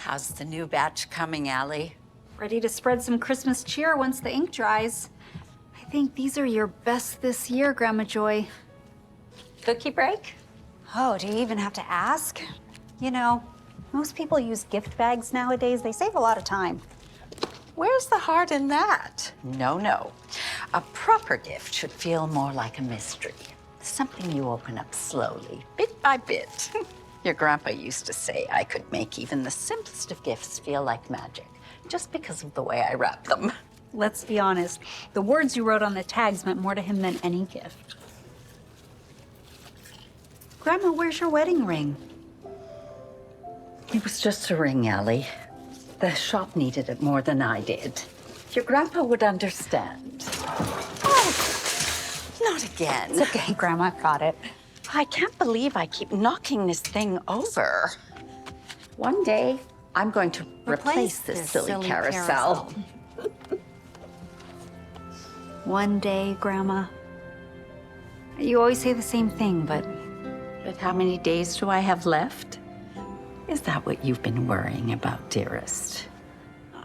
How's the new batch coming, Ally? Ready to spread some Christmas cheer once the ink dries. I think these are your best this year, Grandma Joy. Cookie break? Oh, do you even have to ask? You know, most people use gift bags nowadays. They save a lot of time. Where's the heart in that? No. A proper gift should feel more like a mystery. Something you open up slowly, bit by bit. Your grandpa used to say I could make even the simplest of gifts feel like magic, just because of the way I wrap them. Let's be honest. The words you wrote on the tags meant more to him than any gift. Grandma, where's your wedding ring? It was just a ring, Ally. The shop needed it more than I did. Your grandpa would understand. Oh, not again. It's okay, Grandma, I've got it. I can't believe I keep knocking this thing over. One day, I'm going to replace this silly carousel. One day, Grandma. You always say the same thing, but how many days do I have left? Is that what you've been worrying about, dearest?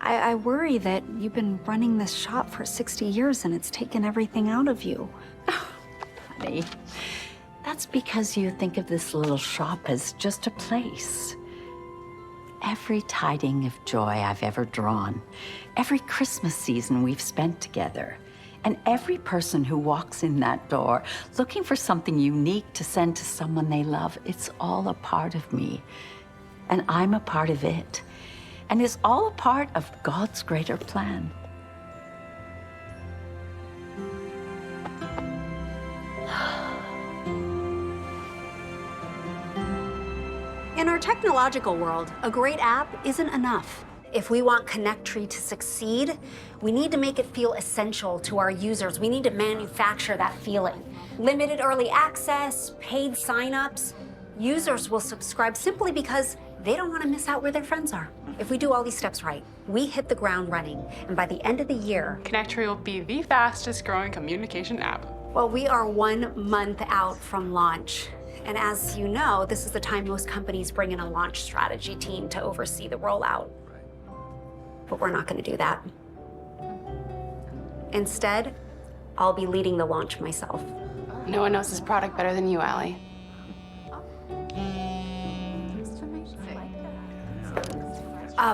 I worry that you've been running this shop for 60 years and it's taken everything out of you. Oh, honey, that's because you think of this little shop as just a place. Every tiding of joy I've ever drawn, every Christmas season we've spent together, and every person who walks in that door looking for something unique to send to someone they love, it's all a part of me. And I'm a part of it. And it's all a part of God's greater plan. In our technological world, a great app isn't enough. If we want Connectree to succeed, we need to make it feel essential to our users. We need to manufacture that feeling. Limited early access, paid signups. Users will subscribe simply because they don't want to miss out where their friends are. If we do all these steps right, we hit the ground running, and by the end of the year, Connectree will be the fastest growing communication app. well, we are 1 month out from launch. And as you know, this is the time most companies bring in a launch strategy team to oversee the rollout. But we're not going to do that. Instead, I'll be leading the launch myself. No one knows this product better than you, Ally.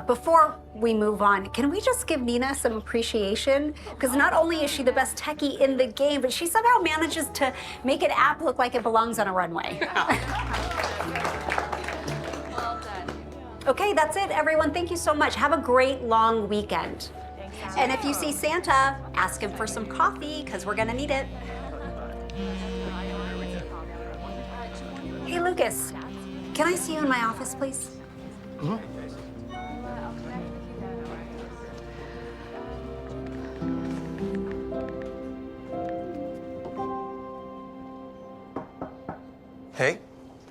Before we move on, can we just give Nina some appreciation? Because not only is she the best techie in the game, but she somehow manages to make an app look like it belongs on a runway. Well done. Okay, that's it, everyone. Thank you so much. Have a great long weekend. And if you see Santa, ask him for some coffee, because we're gonna need it. Hey, Lucas, can I see you in my office, please? Hey.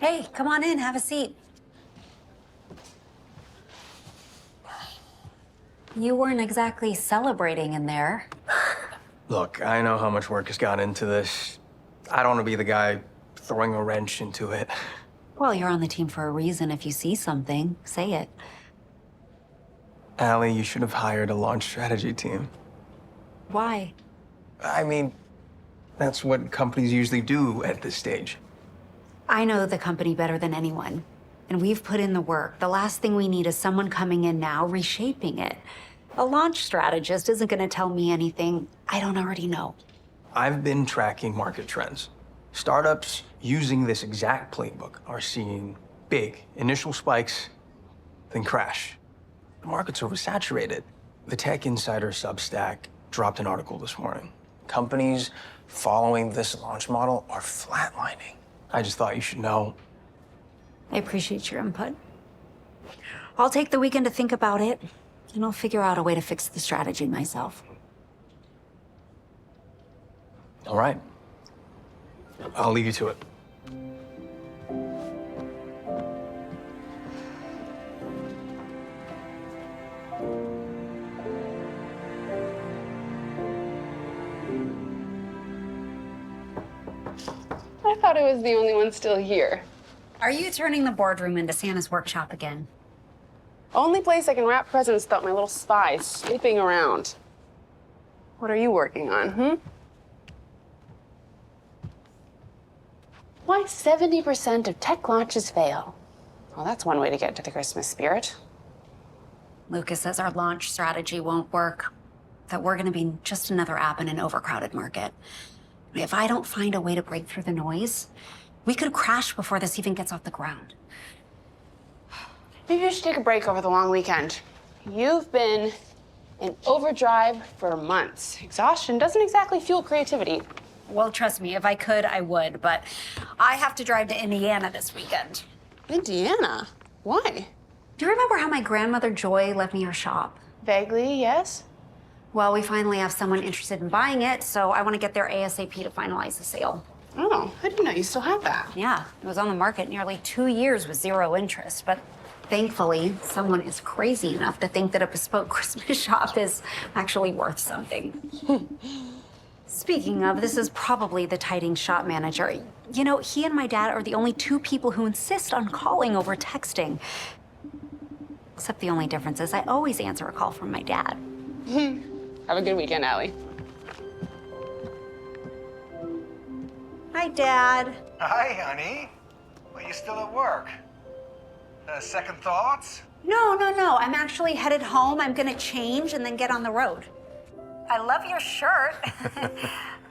Hey, come on in, have a seat. You weren't exactly celebrating in there. Look, I know how much work has gone into this. I don't want to be the guy throwing a wrench into it. Well, you're on the team for a reason. If you see something, say it. Ally, you should have hired a launch strategy team. Why? I mean, that's what companies usually do at this stage. I know the company better than anyone, and we've put in the work. The last thing we need is someone coming in now reshaping it. A launch strategist isn't going to tell me anything I don't already know. I've been tracking market trends. Startups using this exact playbook are seeing big initial spikes, then crash. The market's oversaturated. The Tech Insider Substack dropped an article this morning. Companies following this launch model are flatlining. I just thought you should know. I appreciate your input. I'll take the weekend to think about it, and I'll figure out a way to fix the strategy myself. All right. I'll leave you to it. I thought I was the only one still here. Are you turning the boardroom into Santa's workshop again? Only place I can wrap presents without my little spy snooping around. What are you working on, Why 70% of tech launches fail? Well, that's one way to get into the Christmas spirit. Lucas says our launch strategy won't work, that we're gonna be just another app in an overcrowded market. If I don't find a way to break through the noise, we could crash before this even gets off the ground. Maybe you should take a break over the long weekend. You've been in overdrive for months. Exhaustion doesn't exactly fuel creativity. Well, trust me, if I could, I would, but I have to drive to Indiana this weekend. Indiana? Why? Do you remember how my grandmother Joy left me her shop? Vaguely, yes. Well, we finally have someone interested in buying it, so I want to get there ASAP to finalize the sale. Oh, I didn't know you still had that. Yeah, it was on the market nearly 2 years with zero interest, but thankfully, someone is crazy enough to think that a bespoke Christmas shop is actually worth something. Speaking of, this is probably the Tidings shop manager. You know, he and my dad are the only two people who insist on calling over texting. Except the only difference is I always answer a call from my dad. Have a good weekend, Ally. Hi, Dad. Hi, honey. Well, you still at work? Second thoughts? No. I'm actually headed home. I'm gonna change and then get on the road. I love your shirt.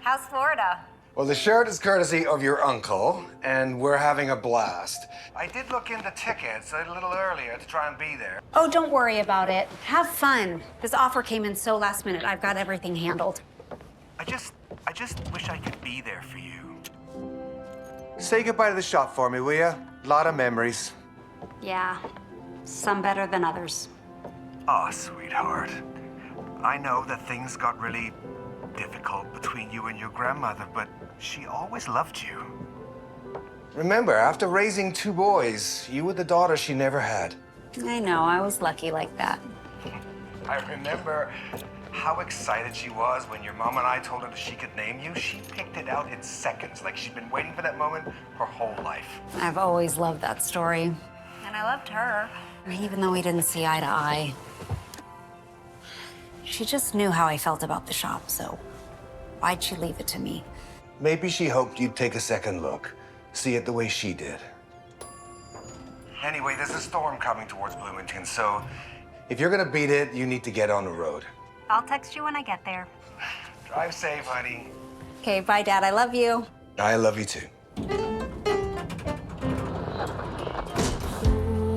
How's Florida? Well, the shirt is courtesy of your uncle, and we're having a blast. I did look into tickets a little earlier to try and be there. Oh, don't worry about it. Have fun. This offer came in so last minute. I've got everything handled. I just wish I could be there for you. Say goodbye to the shop for me, will you? Lot of memories. Yeah, some better than others. Aw, sweetheart. I know that things got really difficult between you and your grandmother, but she always loved you. Remember, after raising 2 boys, you were the daughter she never had. I know, I was lucky like that. I remember how excited she was when your mom and I told her that she could name you. She picked it out in seconds, like she'd been waiting for that moment her whole life. I've always loved that story. And I loved her, even though we didn't see eye to eye. She just knew how I felt about the shop, so why'd she leave it to me? Maybe she hoped you'd take a second look, see it the way she did. Anyway, there's a storm coming towards Bloomington, so if you're gonna beat it, you need to get on the road. I'll text you when I get there. Drive safe, honey. Okay, bye, Dad. I love you. I love you too.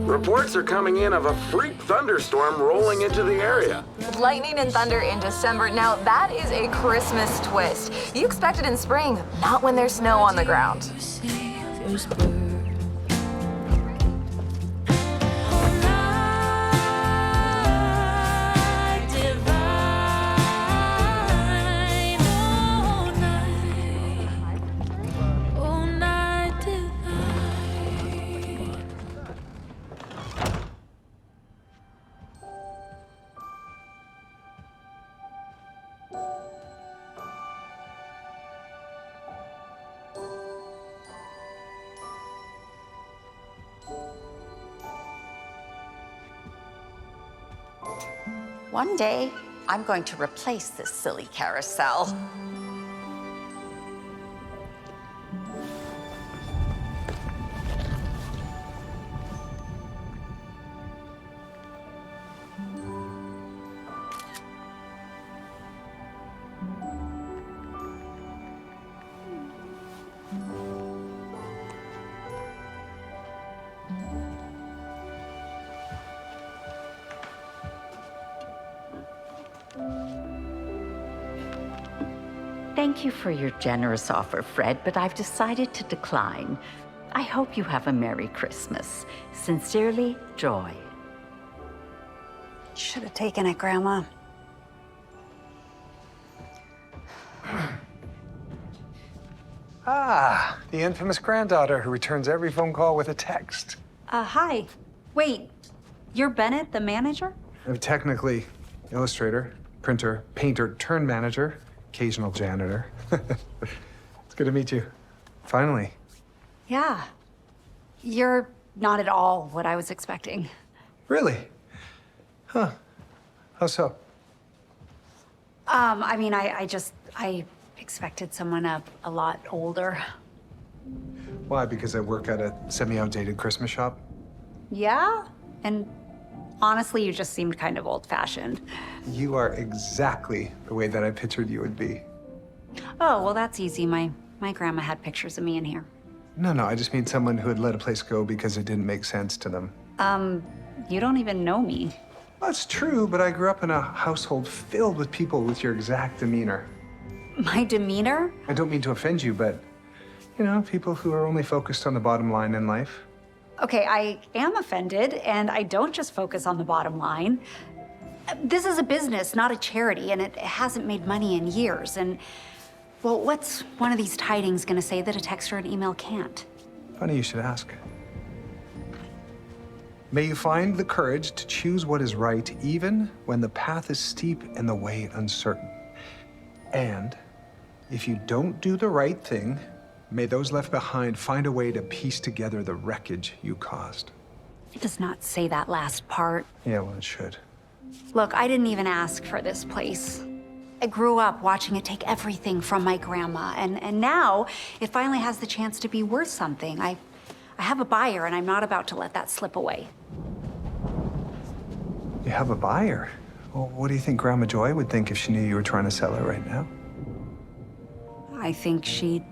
Reports are coming in of a freak thunderstorm rolling into the area. Lightning and thunder in December. Now, that is a Christmas twist. You expect it in spring, not when there's snow on the ground. One day, I'm going to replace this silly carousel. Thank you for your generous offer, Fred, but I've decided to decline. I hope you have a Merry Christmas. Sincerely, Joy. Should have taken it, Grandma. Ah, the infamous granddaughter who returns every phone call with a text. Hi. Wait, you're Bennett, the manager? I'm technically illustrator, printer, painter, turn manager, occasional janitor. It's good to meet you. Finally. Yeah. You're not at all what I was expecting. Really? Huh. How so? I mean, I expected someone a lot older. Why? Because I work at a semi-outdated Christmas shop? Yeah? And honestly, you just seemed kind of old-fashioned. You are exactly the way that I pictured you would be. Oh, well, that's easy. My grandma had pictures of me in here. No, I just mean someone who had let a place go because it didn't make sense to them. You don't even know me. That's true, but I grew up in a household filled with people with your exact demeanor. My demeanor? I don't mean to offend you, but, you know, people who are only focused on the bottom line in life. Okay, I am offended, and I don't just focus on the bottom line. This is a business, not a charity, and it hasn't made money in years. And, well, what's one of these tidings gonna say that a text or an email can't? Funny you should ask. May you find the courage to choose what is right, even when the path is steep and the way uncertain. And if you don't do the right thing, may those left behind find a way to piece together the wreckage you caused. It does not say that last part. Yeah, well, it should. Look, I didn't even ask for this place. I grew up watching it take everything from my grandma, and now it finally has the chance to be worth something. I have a buyer, and I'm not about to let that slip away. You have a buyer? Well, what do you think Grandma Joy would think if she knew you were trying to sell it right now? I think she'd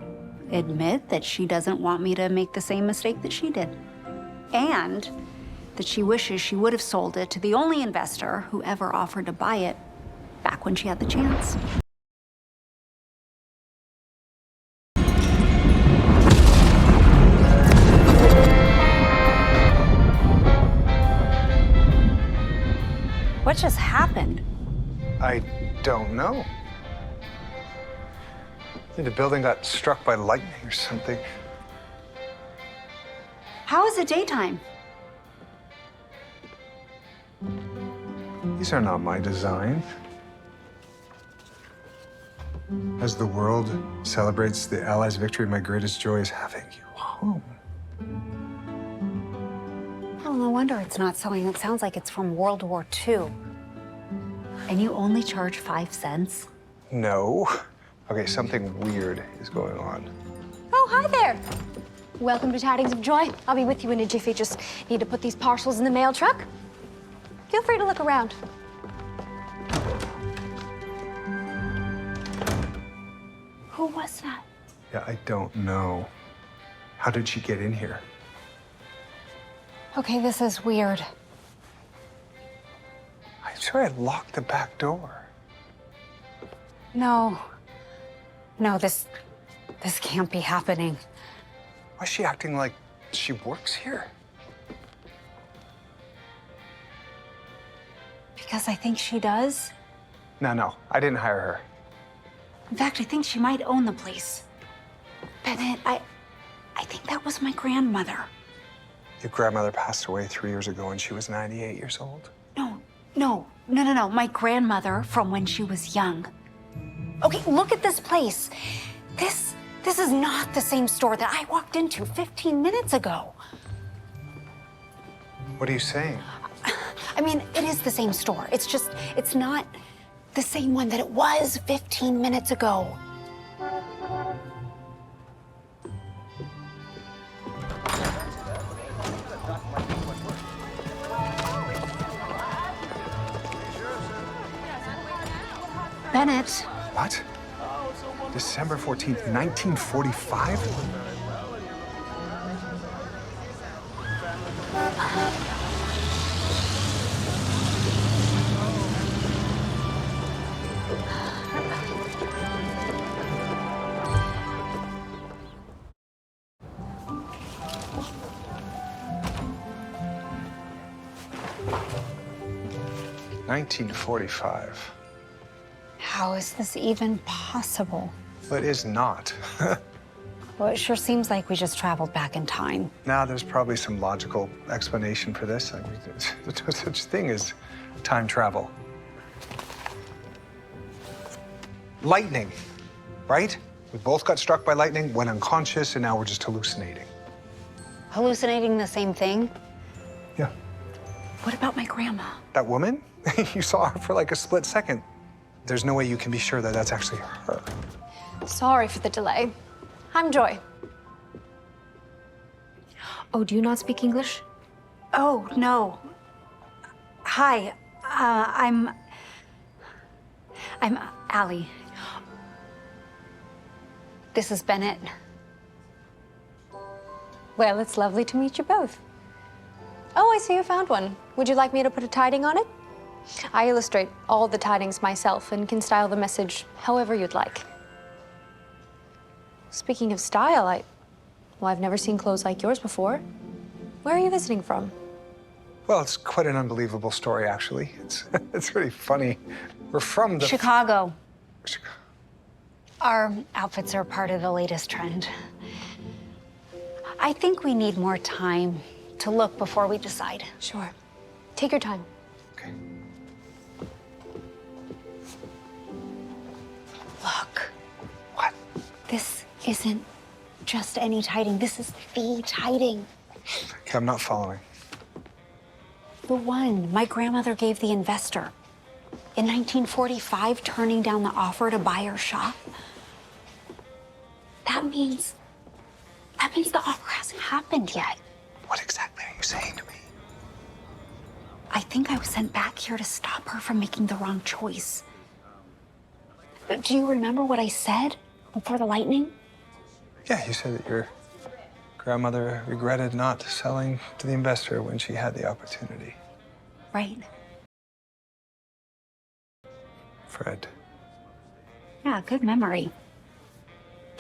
admit that she doesn't want me to make the same mistake that she did. And that she wishes she would have sold it to the only investor who ever offered to buy it back when she had the chance. What just happened? I don't know. I think the building got struck by lightning or something. How is it daytime? These are not my design. As the world celebrates the Allies' victory, my greatest joy is having you home. Well, no wonder it's not selling. It sounds like it's from World War II. And you only charge 5 cents? No. Okay, something weird is going on. Oh, hi there. Welcome to Tidings of Joy. I'll be with you in a jiffy. Just need to put these parcels in the mail truck. Feel free to look around. Who was that? Yeah, I don't know. How did she get in here? Okay, this is weird. I'm sure I locked the back door. No, this can't be happening. Why is she acting like she works here? Because I think she does. No, I didn't hire her. In fact, I think she might own the place. Bennett, I think that was my grandmother. Your grandmother passed away 3 years ago and she was 98 years old. No. My grandmother from when she was young. Okay, look at this place. This is not the same store that I walked into 15 minutes ago. What are you saying? I mean, it is the same store. It's not the same one that it was 15 minutes ago. Bennett. What? December 14th, 1945? $1945. How is this even possible? But is not. Well, it sure seems like we just traveled back in time. Now, there's probably some logical explanation for this. I mean, there's no such thing as time travel. Lightning, right? We both got struck by lightning, went unconscious, and now we're just hallucinating. Hallucinating the same thing? Yeah. What about my grandma? That woman? You saw her for like a split second. There's no way you can be sure that that's actually her. Sorry for the delay. I'm Joy. Oh, do you not speak English? Oh, no. Hi, I'm Ally. This is Bennett. Well, it's lovely to meet you both. Oh, I see you found one. Would you like me to put a tiding on it? I illustrate all the tidings myself and can style the message however you'd like. Speaking of style, I've never seen clothes like yours before. Where are you visiting from? Well, it's quite an unbelievable story, actually. It's really funny. We're from the... Chicago. Chicago. Our outfits are part of the latest trend. I think we need more time to look before we decide. Sure. Take your time. Okay. Look. What? This isn't just any tiding. This is the tiding. Okay, I'm not following. The one my grandmother gave the investor in 1945, turning down the offer to buy her shop. That means the offer hasn't happened yet. What exactly are you saying to me? I think I was sent back here to stop her from making the wrong choice. Do you remember what I said before the lightning? Yeah, you said that your grandmother regretted not selling to the investor when she had the opportunity. Right. Fred. Yeah, good memory.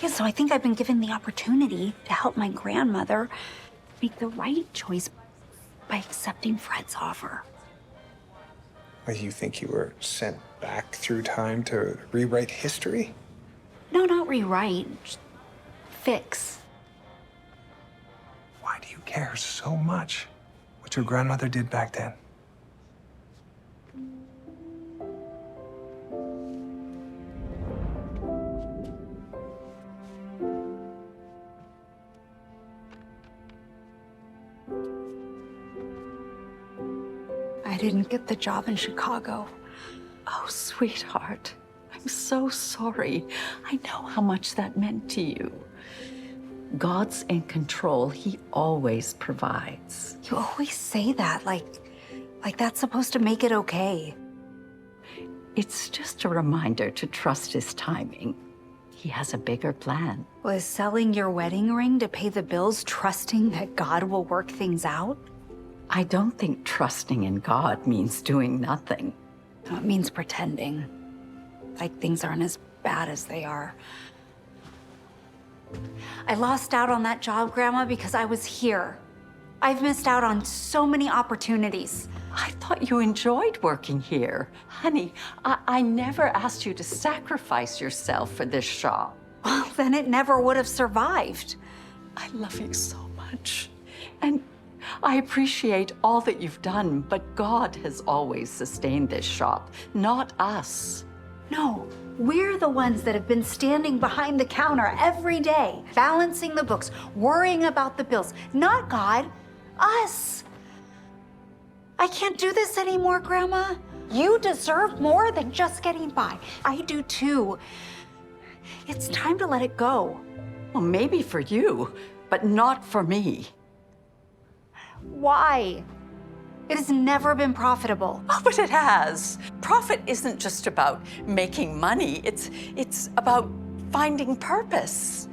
Yeah, so I think I've been given the opportunity to help my grandmother make the right choice by accepting Fred's offer. Wait, you think you were sent back through time to rewrite history? No, not rewrite. Just fix. Why do you care so much what your grandmother did back then? I didn't get the job in Chicago. Oh, sweetheart, I'm so sorry. I know how much that meant to you. God's in control. He always provides. You always say that, like that's supposed to make it okay. It's just a reminder to trust his timing. He has a bigger plan. Was selling your wedding ring to pay the bills, trusting that God will work things out? I don't think trusting in God means doing nothing. It means pretending. Like things aren't as bad as they are. I lost out on that job, Grandma, because I was here. I've missed out on so many opportunities. I thought you enjoyed working here. Honey, I never asked you to sacrifice yourself for this shop. Well, then it never would have survived. I love you so much. And I appreciate all that you've done, but God has always sustained this shop, not us. No, we're the ones that have been standing behind the counter every day, balancing the books, worrying about the bills. Not God, us. I can't do this anymore, Grandma. You deserve more than just getting by. I do too. It's time to let it go. Well, maybe for you, but not for me. Why? It has never been profitable. Oh, but it has. Profit isn't just about making money. It's about finding purpose.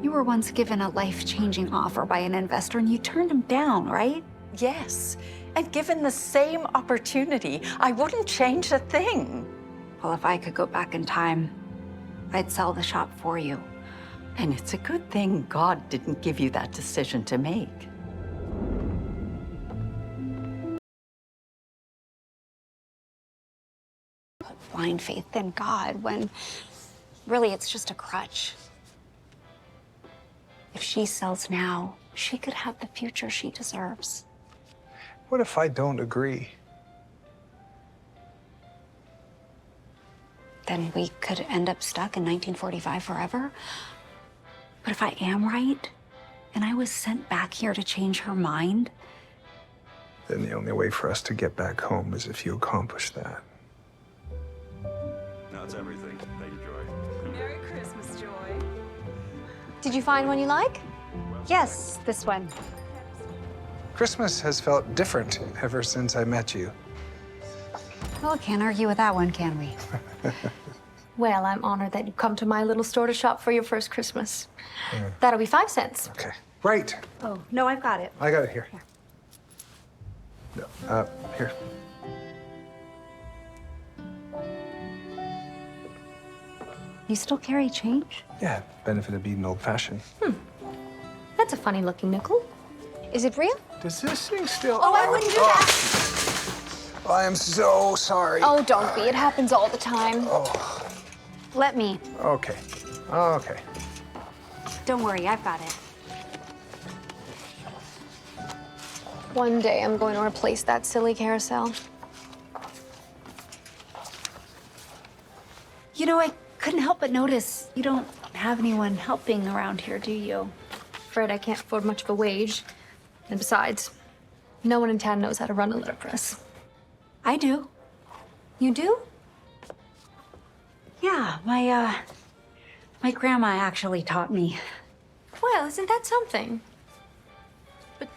You were once given a life-changing offer by an investor and you turned him down, right? Yes, and given the same opportunity, I wouldn't change a thing. Well, if I could go back in time, I'd sell the shop for you. And it's a good thing God didn't give you that decision to make. Put blind faith in God when really it's just a crutch. If she sells now, she could have the future she deserves. What if I don't agree? Then we could end up stuck in 1945 forever. But if I am right, and I was sent back here to change her mind, then the only way for us to get back home is if you accomplish that. That's everything. Thank you, Joy. Merry Christmas, Joy. Did you find one you like? Yes, this one. Christmas has felt different ever since I met you. Well, can't argue with that one, can we? Well, I'm honored that you come to my little store to shop for your first Christmas. That'll be 5 cents. Okay. Right. Oh, no, I've got it. I got it here. No, here. You still carry change? Yeah, benefit of being old-fashioned. That's a funny looking nickel. Is it real? Does this thing still... Oh, I wouldn't do that. I am so sorry. Oh, don't be. It happens all the time. Let me. Okay. Okay. Don't worry, I've got it. One day I'm going to replace that silly carousel. You know, I couldn't help but notice you don't have anyone helping around here, do you? Afraid I can't afford much of a wage. And besides, no one in town knows how to run a letterpress. I do. You do? Yeah, my grandma actually taught me. Well, isn't that something? But,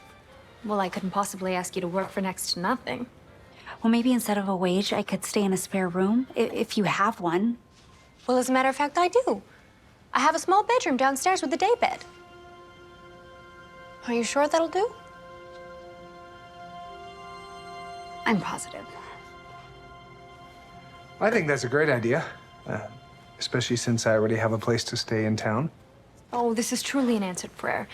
well, I couldn't possibly ask you to work for next to nothing. Well, maybe instead of a wage, I could stay in a spare room, if you have one. Well, as a matter of fact, I do. I have a small bedroom downstairs with a day bed. Are you sure that'll do? I'm positive. I think that's a great idea, especially since I already have a place to stay in town. Oh, this is truly an answered prayer.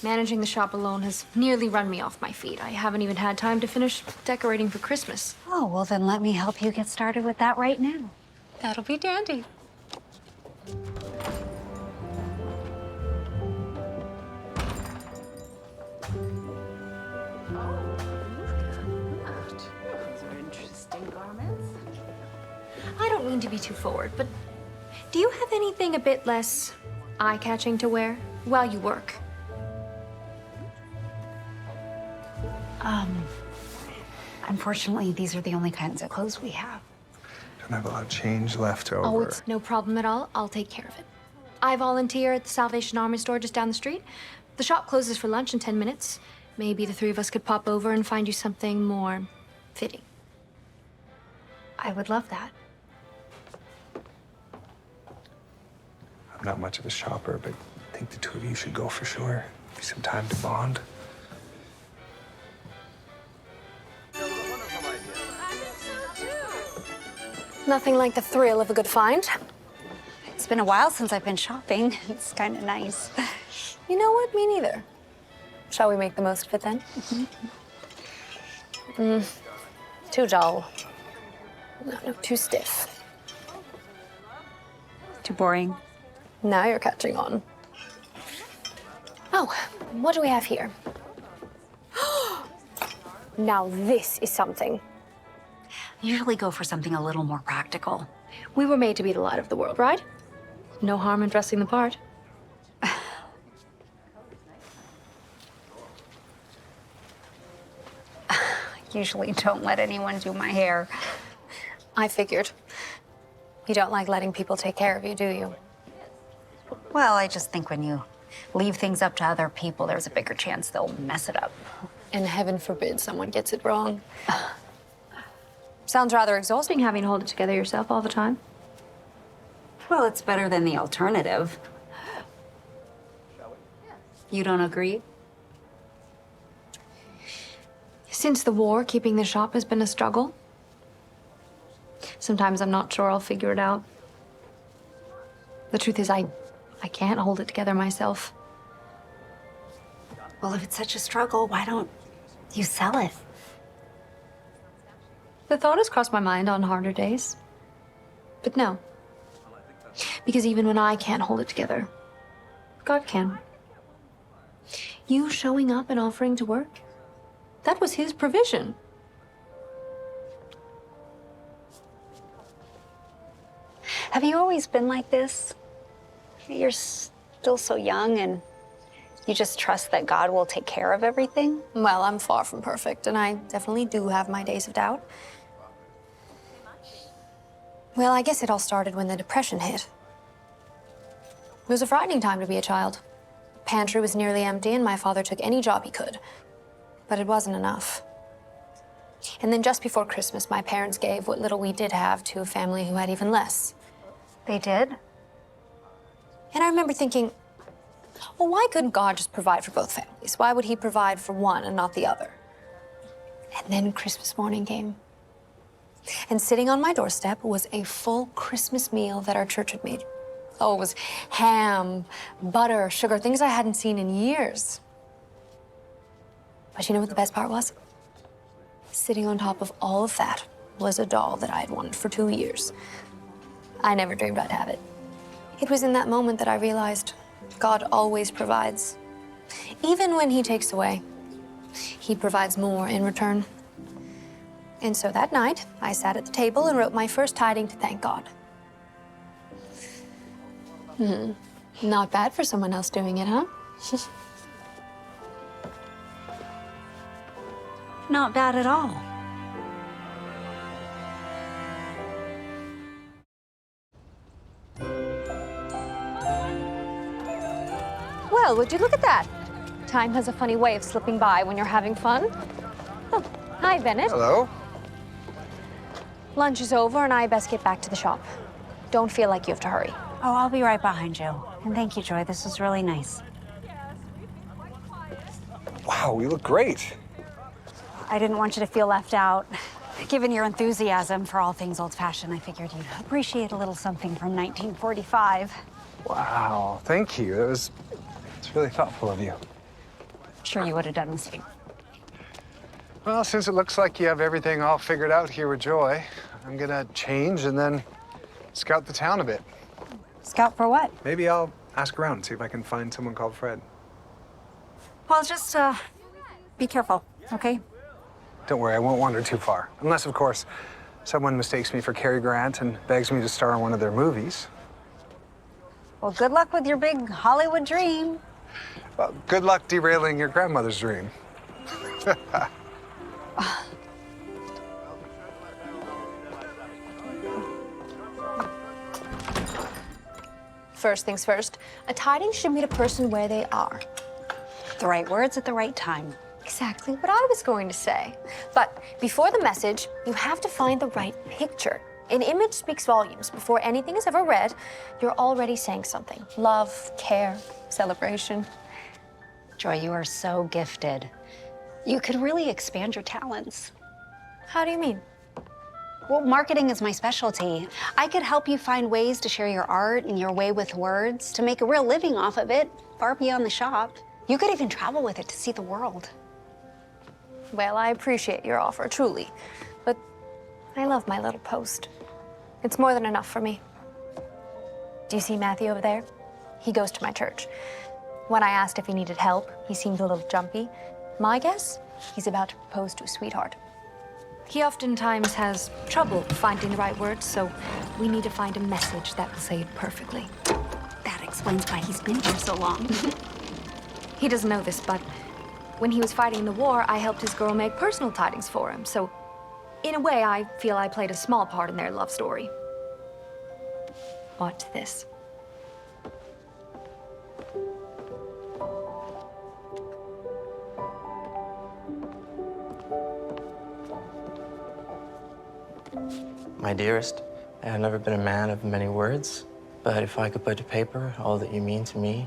Managing the shop alone has nearly run me off my feet. I haven't even had time to finish decorating for Christmas. Oh, well, then let me help you get started with that right now. That'll be dandy. I don't mean to be too forward, but do you have anything a bit less eye-catching to wear while you work? Unfortunately, these are the only kinds of clothes we have. Don't have a lot of change left over. Oh, it's no problem at all. I'll take care of it. I volunteer at the Salvation Army store just down the street. The shop closes for lunch in 10 minutes. Maybe the three of us could pop over and find you something more fitting. I would love that. I'm not much of a shopper, but I think the two of you should go for sure. Give you some time to bond. Nothing like the thrill of a good find. It's been a while since I've been shopping. It's kind of nice. You know what? Me neither. Shall we make the most of it then? Too dull. No, too stiff. Too boring. Now you're catching on. Oh, what do we have here? Now this is something. Usually go for something a little more practical. We were made to be the light of the world, right? No harm in dressing the part. Usually don't let anyone do my hair. I figured. You don't like letting people take care of you, do you? Well, I just think when you leave things up to other people, there's a bigger chance they'll mess it up. And heaven forbid someone gets it wrong. Sounds rather exhausting having to hold it together yourself all the time. Well, it's better than the alternative. You don't agree? Since the war, keeping the shop has been a struggle. Sometimes I'm not sure I'll figure it out. The truth is, I can't hold it together myself. Well, if it's such a struggle, why don't you sell it? The thought has crossed my mind on harder days. But no. Because even when I can't hold it together, God can. You showing up and offering to work, that was his provision. Have you always been like this? You're still so young and You just trust that God will take care of everything? Well, I'm far from perfect, and I definitely do have my days of doubt. Well, I guess it all started when the Depression hit. It was a frightening time to be a child. The pantry was nearly empty, and my father took any job he could. But it wasn't enough. And then just before Christmas, my parents gave what little we did have to a family who had even less. They did? And I remember thinking, well, why couldn't God just provide for both families? Why would he provide for one and not the other? And then Christmas morning came. And sitting on my doorstep was a full Christmas meal that our church had made. Oh, it was ham, butter, sugar, things I hadn't seen in years. But you know what the best part was? Sitting on top of all of that was a doll that I had wanted for 2 years. I never dreamed I'd have it. It was in that moment that I realized God always provides. Even when he takes away, he provides more in return. And so that night, I sat at the table and wrote my first tiding to thank God. Not bad for someone else doing it, huh? Not bad at all. Well, would you look at that? Time has a funny way of slipping by when you're having fun. Oh, hi, Bennett. Hello? Lunch is over and I best get back to the shop. Don't feel like you have to hurry. Oh, I'll be right behind you. And thank you, Joy. This was really nice. Wow, you look great. I didn't want you to feel left out. Given your enthusiasm for all things old-fashioned, I figured you'd appreciate a little something from 1945. Wow, thank you. It's really thoughtful of you. Sure you would have done the same. Well, since it looks like you have everything all figured out here with Joy, I'm gonna change and then scout the town a bit. Scout for what? Maybe I'll ask around, see if I can find someone called Fred. Well, just, be careful, okay? Don't worry, I won't wander too far. Unless, of course, someone mistakes me for Cary Grant and begs me to star in one of their movies. Well, good luck with your big Hollywood dream. Well, good luck derailing your grandmother's dream. First things first, a tiding should meet a person where they are. The right words at the right time. Exactly what I was going to say. But before the message, you have to find the right picture. An image speaks volumes. Before anything is ever read, you're already saying something. Love, care, celebration. Joy, you are so gifted. You could really expand your talents. How do you mean? Well, marketing is my specialty. I could help you find ways to share your art and your way with words, to make a real living off of it, far beyond the shop. You could even travel with it to see the world. Well, I appreciate your offer, truly. But I love my little post. It's more than enough for me. Do you see Matthew over there? He goes to my church. When I asked if he needed help, he seemed a little jumpy. My guess? He's about to propose to a sweetheart. He oftentimes has trouble finding the right words, so we need to find a message that will say it perfectly. That explains why he's been here so long. He doesn't know this, but when he was fighting the war, I helped his girl make personal tidings for him, so in a way, I feel I played a small part in their love story. Watch this. My dearest, I have never been a man of many words, but if I could put to paper all that you mean to me,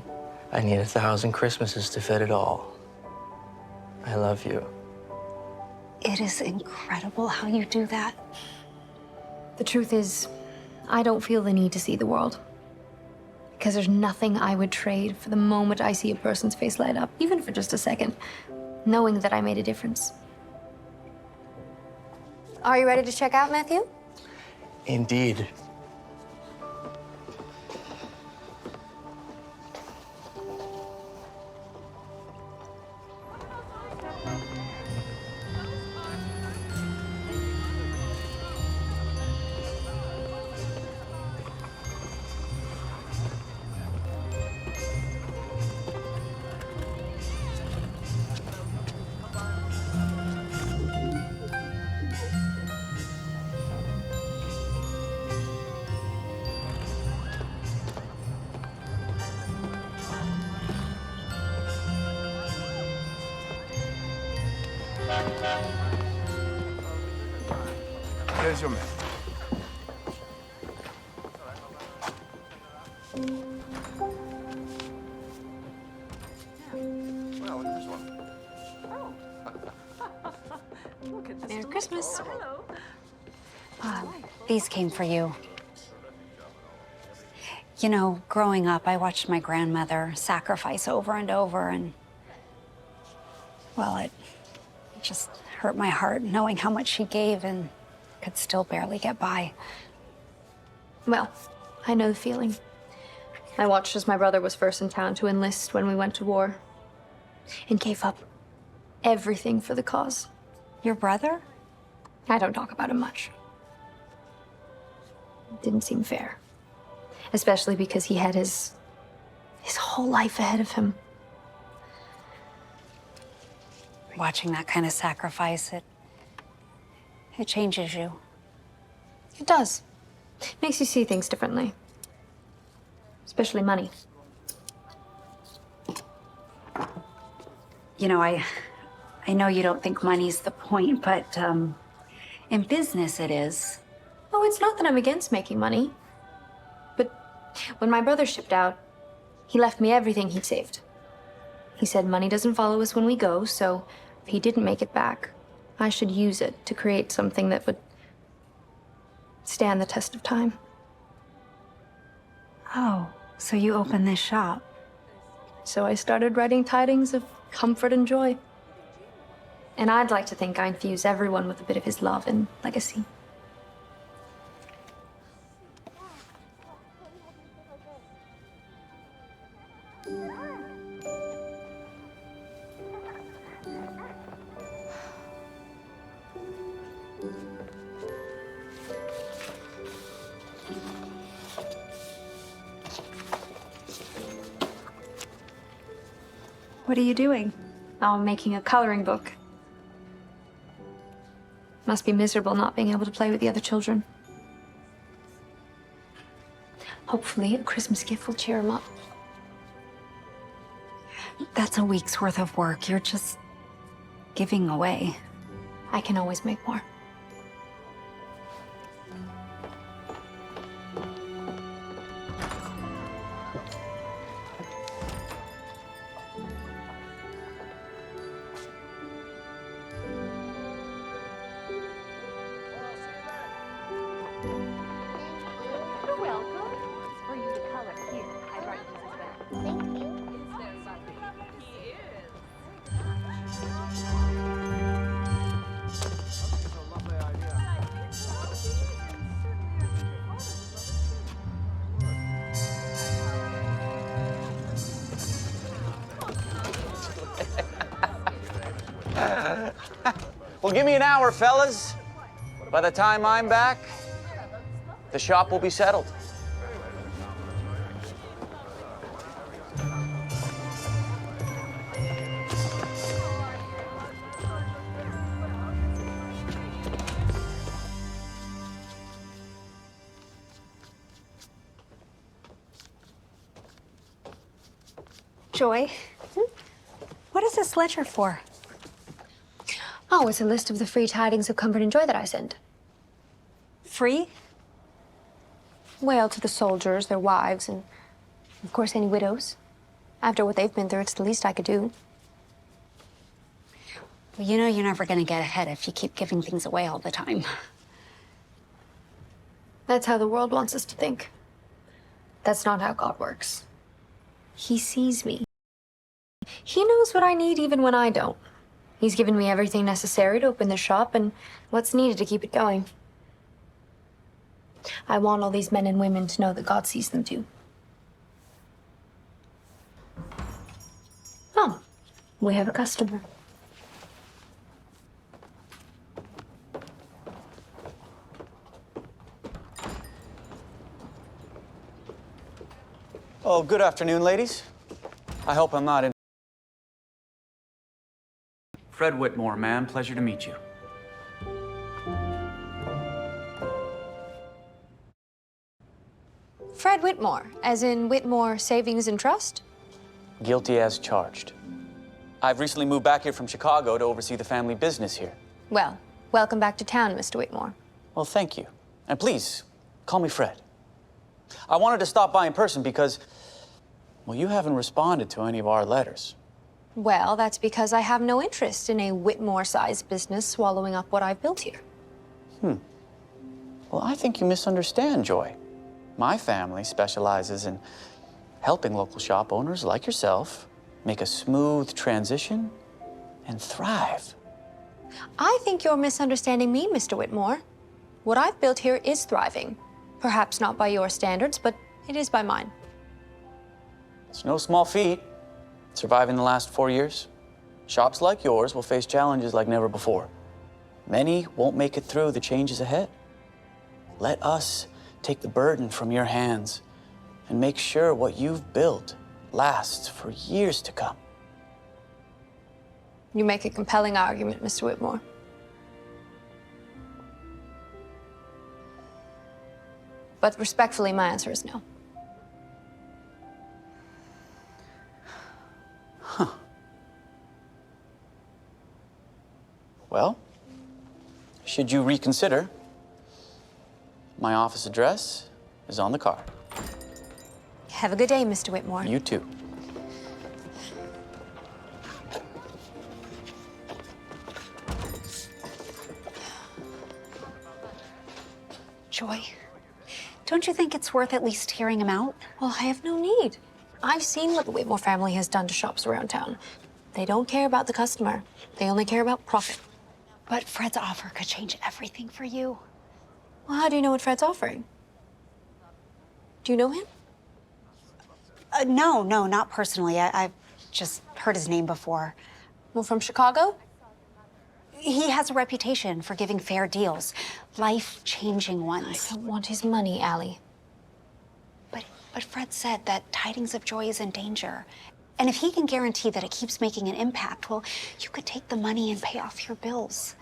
I need 1,000 Christmases to fit it all. I love you. It is incredible how you do that. The truth is, I don't feel the need to see the world. Because there's nothing I would trade for the moment I see a person's face light up, even for just a second, knowing that I made a difference. Are you ready to check out, Matthew? Indeed. Here's your man. Well, look at this one. Merry Christmas. These came for you. You know, growing up, I watched my grandmother sacrifice over and over, and, well, it just hurt my heart knowing how much she gave and could still barely get by. Well, I know the feeling. I watched as my brother was first in town to enlist when we went to war and gave up everything for the cause. Your brother? I don't talk about him much. It didn't seem fair. Especially because he had his whole life ahead of him. Watching that kind of sacrifice, it changes you. It does. It makes you see things differently. Especially money. You know, I know you don't think money's the point, but in business it is. Oh, it's not that I'm against making money. But when my brother shipped out, he left me everything he'd saved. He said money doesn't follow us when we go, so if he didn't make it back, I should use it to create something that would stand the test of time. Oh, so you opened this shop. So I started writing tidings of comfort and joy. And I'd like to think I infuse everyone with a bit of his love and legacy. What are you doing? Oh, I'm making a coloring book. Must be miserable not being able to play with the other children. Hopefully, a Christmas gift will cheer him up. That's a week's worth of work. You're just giving away. I can always make more. Well, give me an hour, fellas. By the time I'm back, the shop will be settled. Joy, what is this ledger for? Oh, it's a list of the free tidings of comfort and joy that I send. Free? Well, to the soldiers, their wives, and of course any widows. After what they've been through, it's the least I could do. Well, you know you're never going to get ahead if you keep giving things away all the time. That's how the world wants us to think. That's not how God works. He sees me. He knows what I need even when I don't. He's given me everything necessary to open the shop and what's needed to keep it going. I want all these men and women to know that God sees them too. Oh, we have a customer. Oh, good afternoon, ladies. I hope I'm not in. Fred Whitmore, ma'am. Pleasure to meet you. Fred Whitmore, as in Whitmore Savings and Trust? Guilty as charged. I've recently moved back here from Chicago to oversee the family business here. Well, welcome back to town, Mr. Whitmore. Well, thank you. And please, call me Fred. I wanted to stop by in person because, well, you haven't responded to any of our letters. Well, that's because I have no interest in a Whitmore-sized business swallowing up what I've built here. Well, I think you misunderstand, Joy. My family specializes in helping local shop owners like yourself make a smooth transition and thrive. I think you're misunderstanding me, Mr. Whitmore. What I've built here is thriving. Perhaps not by your standards, but it is by mine. It's no small feat, surviving the last 4 years. Shops like yours will face challenges like never before. Many won't make it through the changes ahead. Let us take the burden from your hands and make sure what you've built lasts for years to come. You make a compelling argument, Mr. Whitmore. But respectfully, my answer is no. Well, should you reconsider, my office address is on the card. Have a good day, Mr. Whitmore. You too. Joy, don't you think it's worth at least hearing him out? Well, I have no need. I've seen what the Whitmore family has done to shops around town. They don't care about the customer. They only care about profit. But Fred's offer could change everything for you. Well, how do you know what Fred's offering? Do you know him? No, not personally. I've just heard his name before. Well, from Chicago? He has a reputation for giving fair deals, life-changing ones. I don't want his money, Ally. But Fred said that Tidings of Joy is in danger. And if he can guarantee that it keeps making an impact, well, you could take the money and pay off your bills.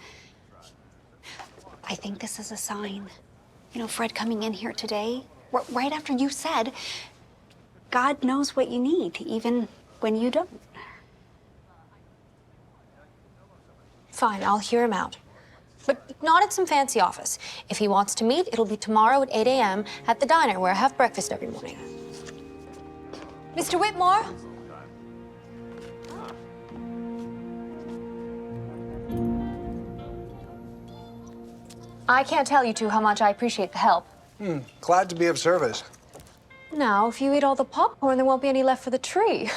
I think this is a sign. You know, Fred coming in here today, right after you said, God knows what you need, even when you don't. Fine, I'll hear him out. But not at some fancy office. If he wants to meet, it'll be tomorrow at 8 a.m. at the diner where I have breakfast every morning. Mr. Whitmore? I can't tell you two how much I appreciate the help. Glad to be of service. Now, if you eat all the popcorn, there won't be any left for the tree.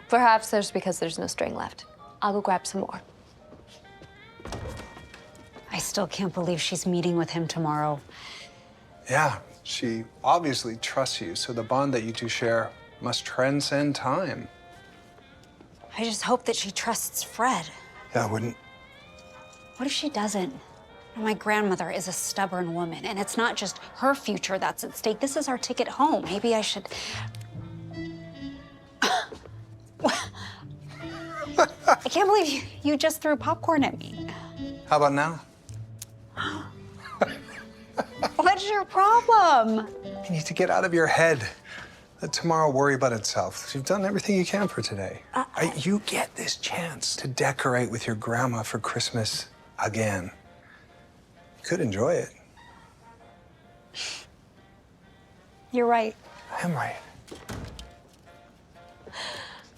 Perhaps that's because there's no string left. I'll go grab some more. I still can't believe she's meeting with him tomorrow. Yeah, she obviously trusts you, so the bond that you two share must transcend time. I just hope that she trusts Fred. Yeah, I wouldn't. What if she doesn't? My grandmother is a stubborn woman, and it's not just her future that's at stake. This is our ticket home. Maybe I should... I can't believe you just threw popcorn at me. How about now? What's your problem? You need to get out of your head. Let tomorrow worry about itself. You've done everything you can for today. You get this chance to decorate with your grandma for Christmas again. You could enjoy it. You're right. I am right.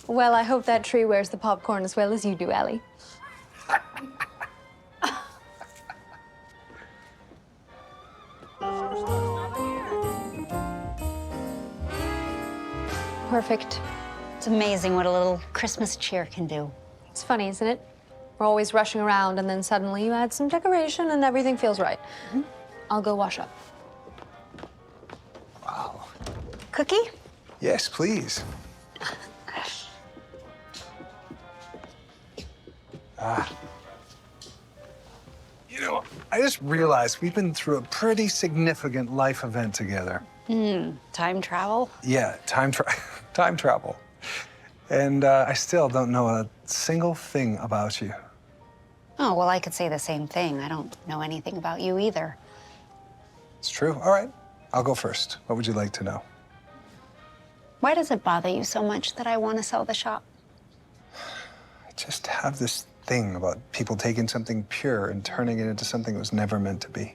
Well, I hope that tree wears the popcorn as well as you do, Ally. Perfect. It's amazing what a little Christmas cheer can do. It's funny, isn't it? We're always rushing around, and then suddenly you add some decoration and everything feels right. I'll go wash up. Wow. Cookie? Yes, please. You know, I just realized we've been through a pretty significant life event together. Time travel? Yeah, time travel. And I still don't know a single thing about you. Oh, well, I could say the same thing. I don't know anything about you either. It's true. All right, I'll go first. What would you like to know? Why does it bother you so much that I want to sell the shop? just have this thing about people taking something pure and turning it into something that was never meant to be.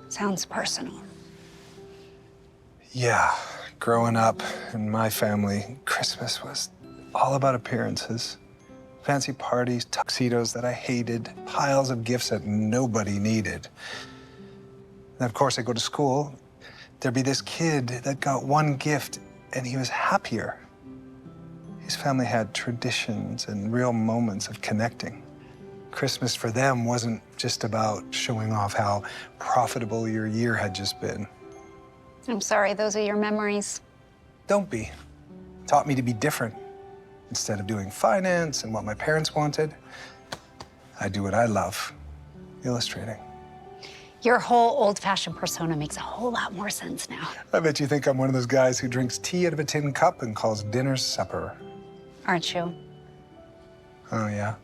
Sounds personal. Yeah, growing up in my family, Christmas was all about appearances. Fancy parties, tuxedos that I hated, piles of gifts that nobody needed. And of course, I go to school. There'd be this kid that got one gift and he was happier. His family had traditions and real moments of connecting. Christmas for them wasn't just about showing off how profitable your year had just been. I'm sorry, those are your memories. Don't be. Taught me to be different. Instead of doing finance and what my parents wanted, I do what I love, illustrating. Your whole old-fashioned persona makes a whole lot more sense now. I bet you think I'm one of those guys who drinks tea out of a tin cup and calls dinner supper. Aren't you? Oh, yeah?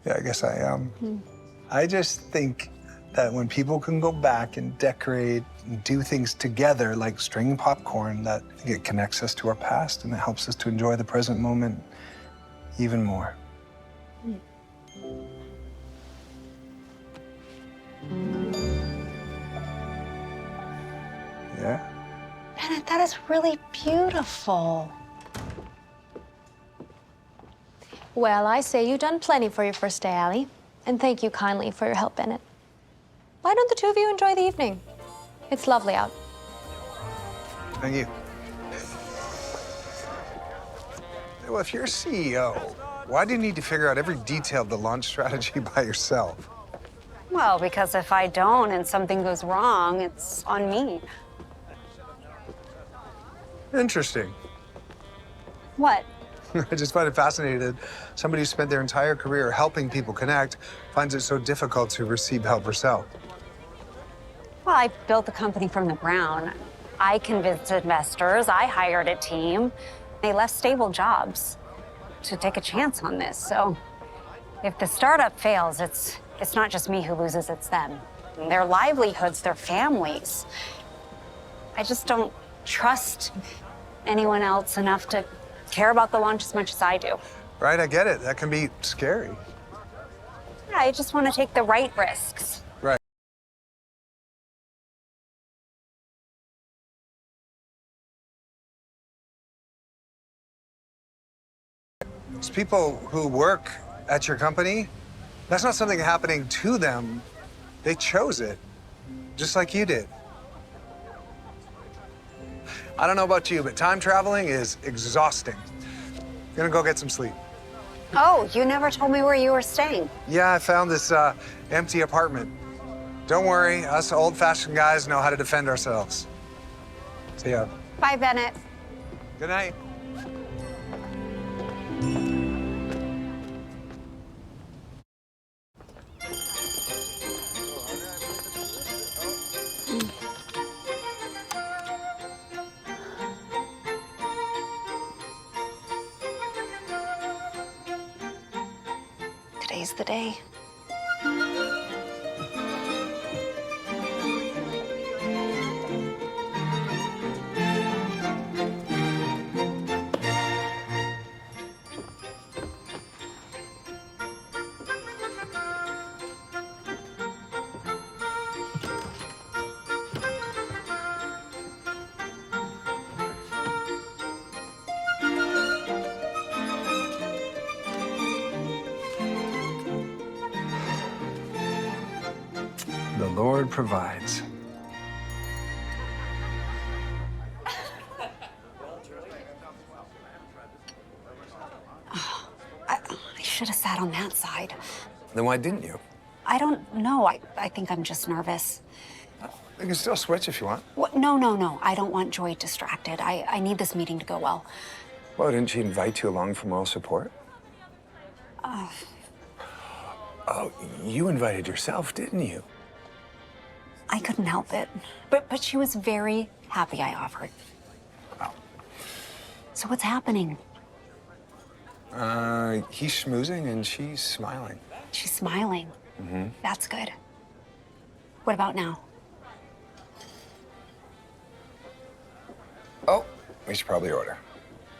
Yeah, I guess I am. I just think that when people can go back and decorate and do things together, like stringing popcorn, that it connects us to our past and it helps us to enjoy the present moment even more. Yeah? Bennett, that is really beautiful. Well, I say you've done plenty for your first day, Ally. And thank you kindly for your help, Bennett. Why don't the two of you enjoy the evening? It's lovely out. Thank you. Well, if you're CEO, why do you need to figure out every detail of the launch strategy by yourself? Well, because if I don't and something goes wrong, it's on me. Interesting. What? I just find it fascinating that somebody who spent their entire career helping people connect finds it so difficult to receive help herself. Well, I built the company from the ground. I convinced investors, I hired a team. They left stable jobs to take a chance on this. So if the startup fails, it's not just me who loses, it's them. Their livelihoods, their families. I just don't trust anyone else enough to care about the launch as much as I do. Right, I get it. That can be scary. Yeah, I just want to take the right risks. Right. It's people who work at your company, that's not something happening to them. They chose it, just like you did. I don't know about you, but time traveling is exhausting. Gonna go get some sleep. Oh, you never told me where you were staying. Yeah, I found this empty apartment. Don't worry, us old-fashioned guys know how to defend ourselves. See ya. Bye, Bennett. Good night. Today's the day. The Lord provides. I should have sat on that side. Then why didn't you? I don't know. I think I'm just nervous. You can still switch if you want. What? No. I don't want Joy distracted. I need this meeting to go well. Well, didn't she invite you along for moral support? Oh, you invited yourself, didn't you? I couldn't help it. But she was very happy I offered. Oh. So what's happening? He's schmoozing and she's smiling. She's smiling. Mm-hmm. That's good. What about now? Oh, we should probably order.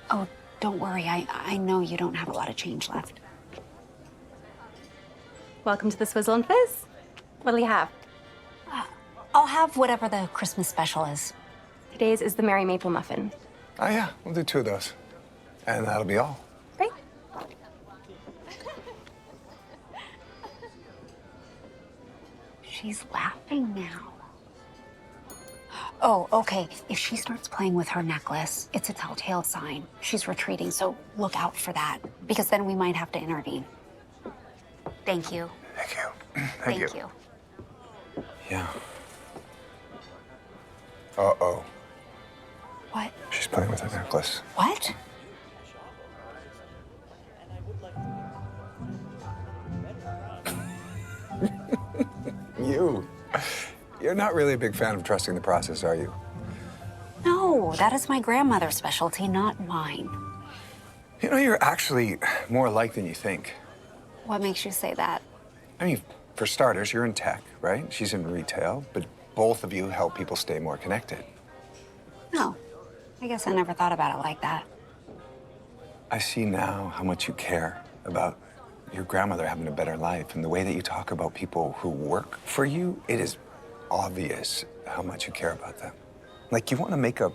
Oh, don't worry. I know you don't have a lot of change left. Welcome to the Swizzle and Fizz. What'll you have? I'll have whatever the Christmas special is. Today's is the Merry Maple Muffin. Oh, yeah, we'll do 2 of those. And that'll be all. Great. She's laughing now. Oh, okay. If she starts playing with her necklace, it's a telltale sign. She's retreating, so look out for that, because then we might have to intervene. Thank you. Thank you. Thank you. Yeah. Uh-oh. What? She's playing with her necklace. What? You're not really a big fan of trusting the process, are you? No, that is my grandmother's specialty, not mine. You know, you're actually more alike than you think. What makes you say that? I mean, for starters, you're in tech, right? She's in retail, but both of you help people stay more connected. No, I guess I never thought about it like that. I see now how much you care about your grandmother having a better life, and the way that you talk about people who work for you, it is obvious how much you care about them. Like, you want to make a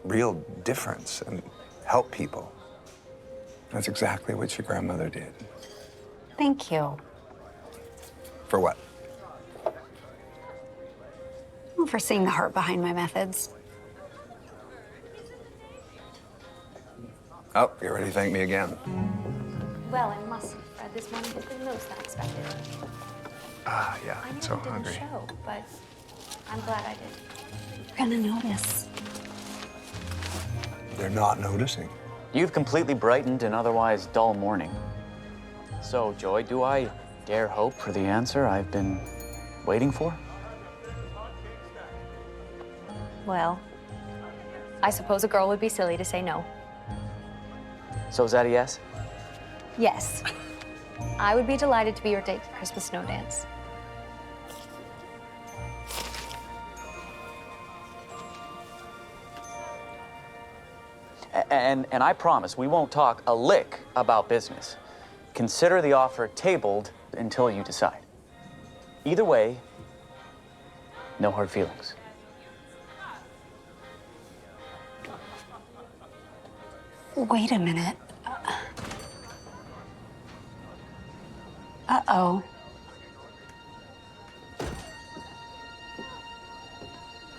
real difference and help people. That's exactly what your grandmother did. Thank you. For what? Well, for seeing the heart behind my methods. Oh, you're ready to thank me again. Well, I must have, Fred. This morning has been most unexpected. Ah, yeah, I know so it didn't hungry. show, but I'm glad I did. You're gonna notice. They're not noticing. You've completely brightened an otherwise dull morning. So, Joy, do I dare hope for the answer I've been waiting for? Well, I suppose a girl would be silly to say no. So is that a yes? Yes. I would be delighted to be your date for Christmas snow dance. And I promise we won't talk a lick about business. Consider the offer tabled until you decide. Either way, no hard feelings. Wait a minute. Uh-oh.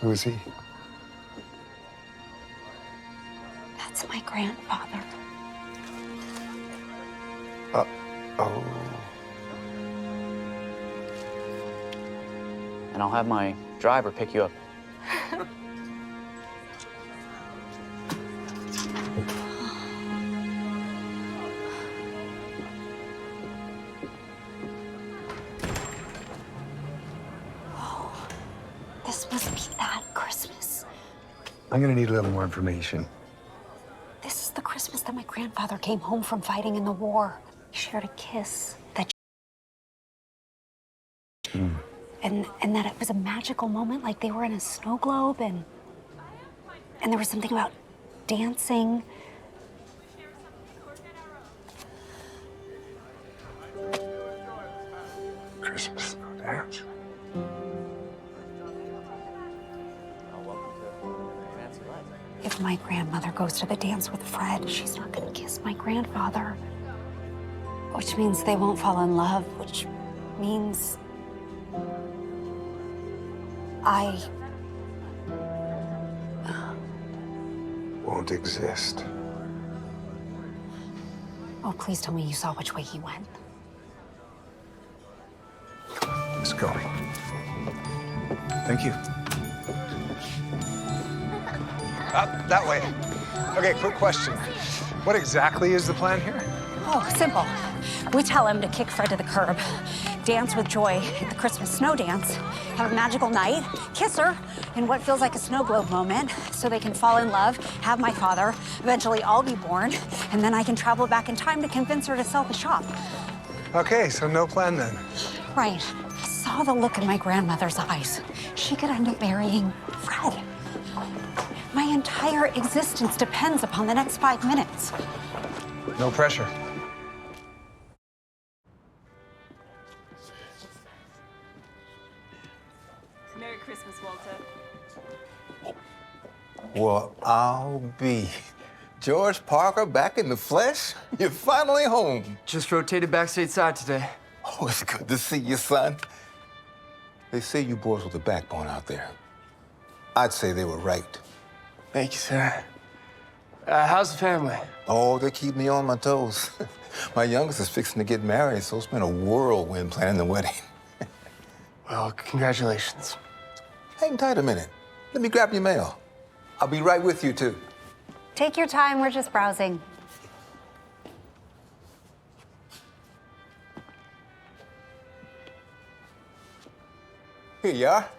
Who is he? That's my grandfather. Uh-oh. And I'll have my driver pick you up. This must be that Christmas. I'm gonna need a little more information. This is the Christmas that my grandfather came home from fighting in the war. He shared a kiss that and that it was a magical moment, like they were in a snow globe, and there was something about dancing. Christmas dance. If my grandmother goes to the dance with Fred, she's not gonna kiss my grandfather. Which means they won't fall in love, which means I won't exist. Oh, please tell me you saw which way he went. Let's go. Thank you. That way. Okay, quick question. What exactly is the plan here? Oh, simple. We tell him to kick Fred to the curb, dance with Joy at the Christmas snow dance, have a magical night, kiss her in what feels like a snow globe moment so they can fall in love, have my father, eventually I'll be born, and then I can travel back in time to convince her to sell the shop. Okay, so no plan then. Right. I saw the look in my grandmother's eyes. She could end up marrying Fred. My entire existence depends upon the next 5 minutes. No pressure. Well, I'll be. George Parker back in the flesh? You're finally home. Just rotated back stateside today. Oh, it's good to see you, son. They say you boys with a backbone out there. I'd say they were right. Thank you, sir. How's the family? Oh, they keep me on my toes. My youngest is fixing to get married, so it's been a whirlwind planning the wedding. Well, congratulations. Hang tight a minute. Let me grab your mail. I'll be right with you, too. Take your time, we're just browsing. Here you are.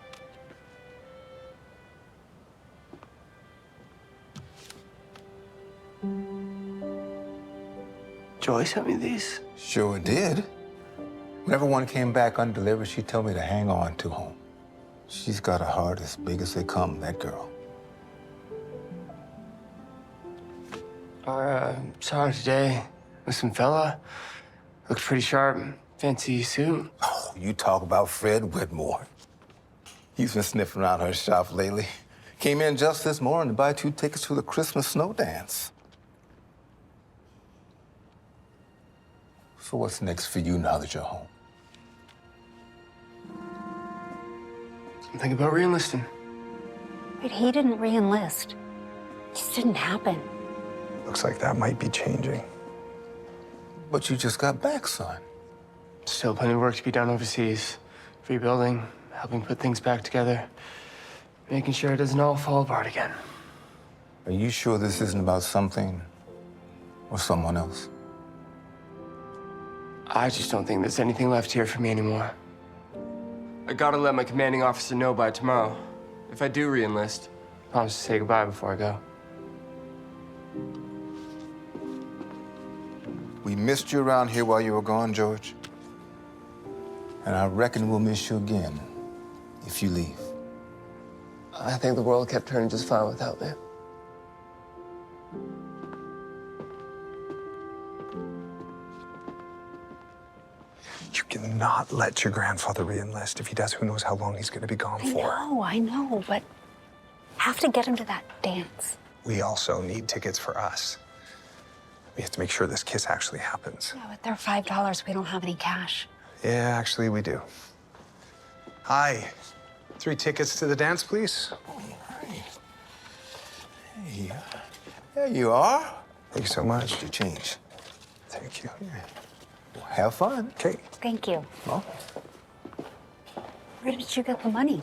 Joy sent me these. Sure did. Whenever one came back undelivered, she'd tell me to hang on to home. She's got a heart as big as they come, that girl. Saw her today with some fella. Looked pretty sharp. Fancy suit. Oh, you talk about Fred Whitmore. He's been sniffing around her shop lately. Came in just this morning to buy 2 tickets to the Christmas snow dance. So what's next for you now that you're home? I'm thinking about re-enlisting. Wait, he didn't re-enlist. This didn't happen. Looks like that might be changing. But you just got back, son. Still plenty of work to be done overseas. Rebuilding, helping put things back together. Making sure it doesn't all fall apart again. Are you sure this isn't about something or someone else? I just don't think there's anything left here for me anymore. I gotta let my commanding officer know by tomorrow. If I do re-enlist, I promise to say goodbye before I go. We missed you around here while you were gone, George. And I reckon we'll miss you again if you leave. I think the world kept turning just fine without me. You cannot let your grandfather re-enlist. If he does, who knows how long he's going to be gone for. I know, but have to get him to that dance. We also need tickets for us. We have to make sure this kiss actually happens. Yeah, but they're $5. We don't have any cash. Yeah, actually, we do. Hi. 3 tickets to the dance, please. Hey, there you are. Thank you so much. Your change. Thank you. Well, have fun. Okay. Thank you. Well, Where did you get the money?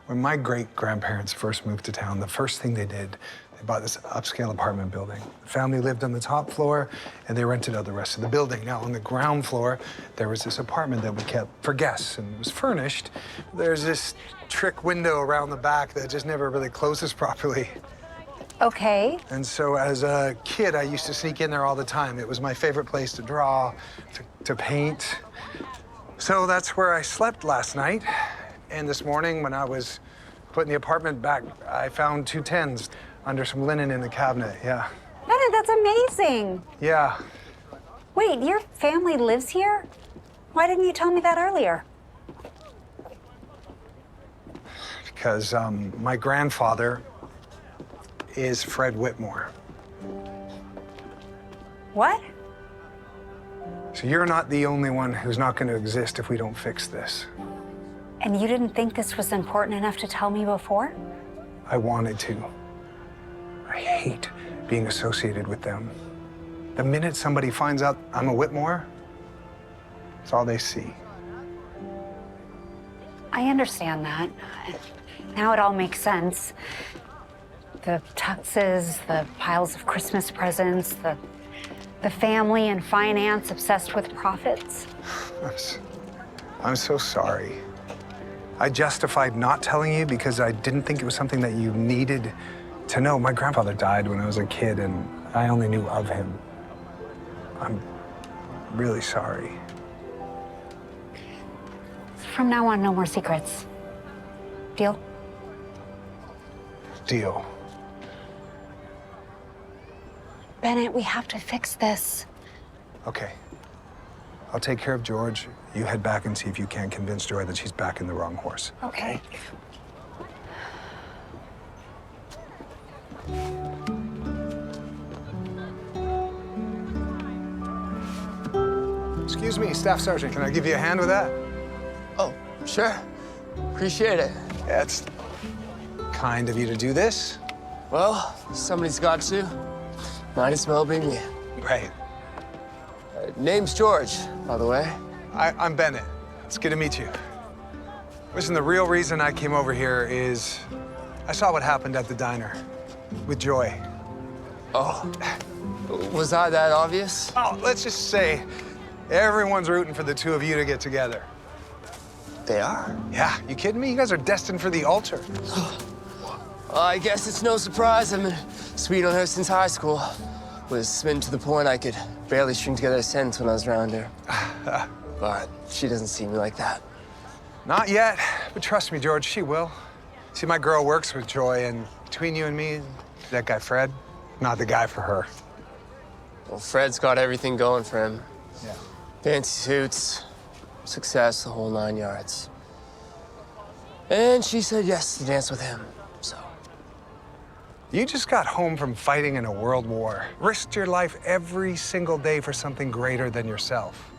When my great-grandparents first moved to town, the first thing they did, they bought this upscale apartment building. The family lived on the top floor, and they rented out the rest of the building. Now, on the ground floor, there was this apartment that we kept for guests, and it was furnished. There's this trick window around the back that just never really closes properly. Okay. And so as a kid, I used to sneak in there all the time. It was my favorite place to draw, to paint. So that's where I slept last night. And this morning, when I was putting the apartment back, I found 2 tens under some linen in the cabinet, yeah. Bennett, that's amazing. Yeah. Wait, your family lives here? Why didn't you tell me that earlier? Because my grandfather is Fred Whitmore. What? So you're not the only one who's not going to exist if we don't fix this. And you didn't think this was important enough to tell me before? I wanted to. I hate being associated with them. The minute somebody finds out I'm a Whitmore, it's all they see. I understand that. Now it all makes sense. The tuxes, the piles of Christmas presents, the family and finance obsessed with profits. I'm so sorry. I justified not telling you because I didn't think it was something that you needed to know. My grandfather died when I was a kid, and I only knew of him. I'm really sorry. From now on, no more secrets. Deal? Deal. Bennett, we have to fix this. Okay. I'll take care of George. You head back and see if you can convince Joy that she's backing the wrong horse. Okay. Excuse me, Staff Sergeant, can I give you a hand with that? Oh, sure. Appreciate it. Yeah, it's kind of you to do this. Well, somebody's got to. Might as well be me. Right. Name's George, by the way. I'm Bennett. It's good to meet you. Listen, the real reason I came over here is I saw what happened at the diner with Joy. Oh, was I that obvious? Oh, let's just say everyone's rooting for the two of you to get together. They are? Yeah, you kidding me? You guys are destined for the altar. Well, I guess it's no surprise. I've been sweet on her since high school. Was smitten to the point I could barely string together a sentence when I was around her. But she doesn't see me like that. Not yet, but trust me, George, she will. See, my girl works with Joy, and between you and me, that guy Fred, not the guy for her. Well, Fred's got everything going for him. Yeah. Fancy suits, success, the whole 9 yards. And she said yes to dance with him, so. You just got home from fighting in a world war. Risked your life every single day for something greater than yourself.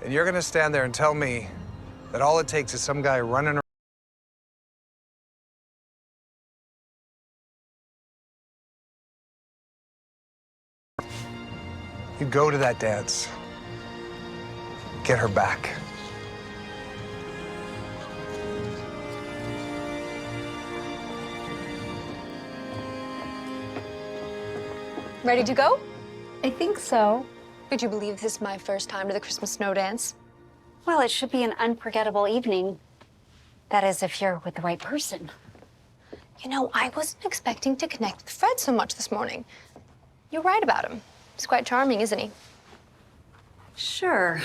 And you're gonna stand there and tell me that all it takes is some guy running around. You go to that dance. Get her back. Ready to go? I think so. Could you believe this is my first time to the Christmas snow dance? Well, it should be an unforgettable evening. That is, if you're with the right person. You know, I wasn't expecting to connect with Fred so much this morning. You're right about him. He's quite charming, isn't he? Sure.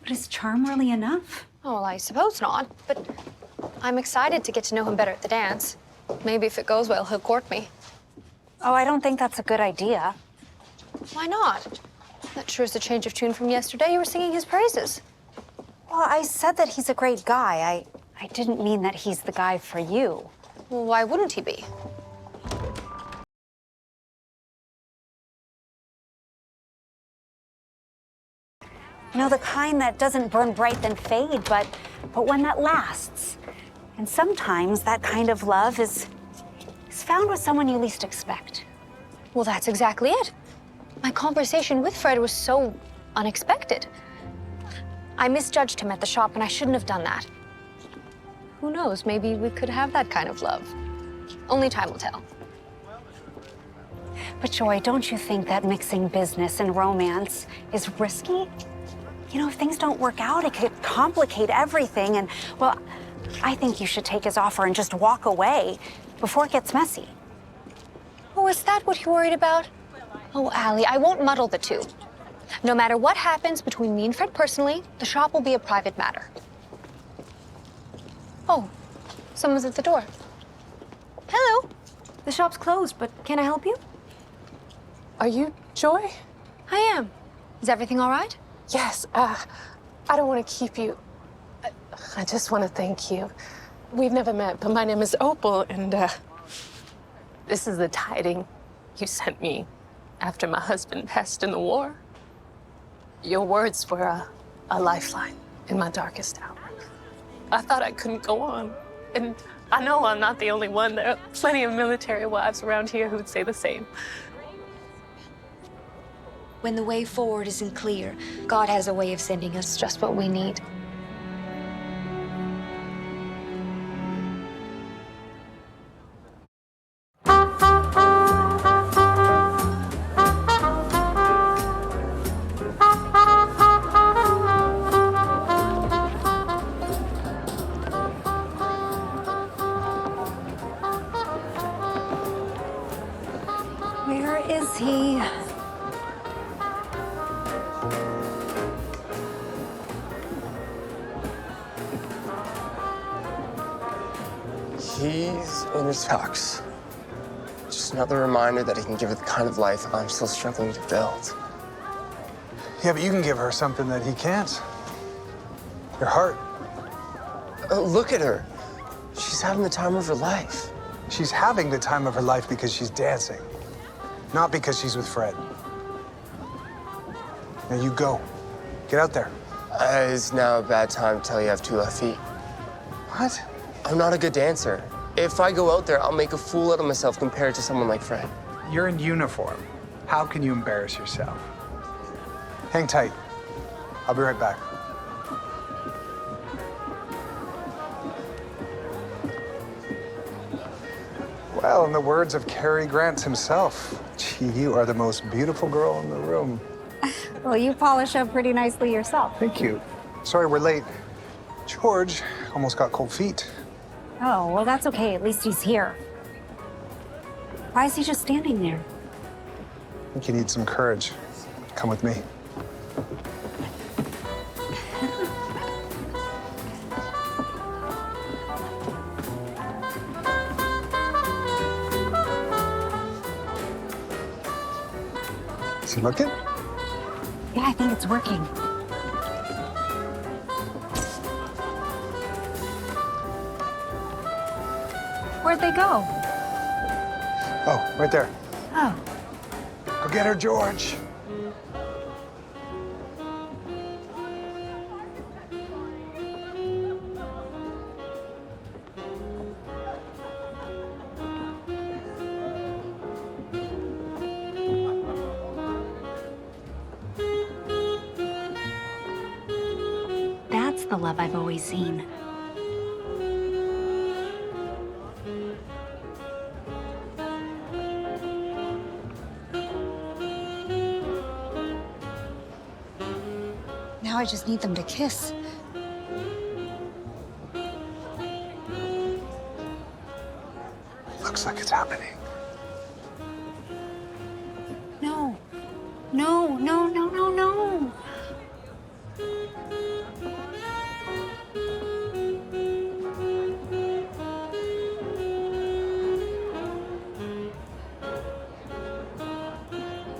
But is charm really enough? Oh, well, I suppose not, but I'm excited to get to know him better at the dance. Maybe if it goes well, he'll court me. Oh, I don't think that's a good idea. Why not? That sure is a change of tune from yesterday. You were singing his praises. Well, I said that he's a great guy. I didn't mean that he's the guy for you. Well, why wouldn't he be? You know, the kind that doesn't burn bright then fade, but one that lasts. And sometimes that kind of love is found with someone you least expect. Well, that's exactly it. My conversation with Fred was so unexpected. I misjudged him at the shop, and I shouldn't have done that. Who knows, maybe we could have that kind of love. Only time will tell. But Joy, don't you think that mixing business and romance is risky? You know, if things don't work out, it could complicate everything. And, well, I think you should take his offer and just walk away before it gets messy. Oh, is that what you're worried about? Oh, Ally, I won't muddle the two. No matter what happens between me and Fred personally, the shop will be a private matter. Oh, someone's at the door. Hello. The shop's closed, but can I help you? Are you Joy? I am. Is everything all right? Yes. I don't want to keep you. I just want to thank you. We've never met, but my name is Opal, and this is the tiding you sent me after my husband passed in the war. Your words were a lifeline in my darkest hour. I thought I couldn't go on, and I know I'm not the only one. There are plenty of military wives around here who would say the same. When the way forward isn't clear, God has a way of sending us just what we need. Where is he? He's in his tux. Just another reminder that he can give her the kind of life I'm still struggling to build. Yeah, but you can give her something that he can't. Your heart. Look at her. She's having the time of her life. She's having the time of her life because she's dancing, not because she's with Fred. Now you go. Get out there. Is now a bad time to tell you I have 2 left feet? What? I'm not a good dancer. If I go out there, I'll make a fool out of myself compared to someone like Fred. You're in uniform. How can you embarrass yourself? Hang tight. I'll be right back. Well, in the words of Cary Grant himself, gee, you are the most beautiful girl in the room. Well, you polish up pretty nicely yourself. Thank you. Sorry we're late. George almost got cold feet. Oh, well, that's okay. At least he's here. Why is he just standing there? I think you need some courage. Come with me. Is he looking? Yeah, I think it's working. Where'd they go? Oh, right there. Oh. Go get her, George. That's the love I've always seen. Now I just need them to kiss. Looks like it's happening. No. No, no, no, no, no.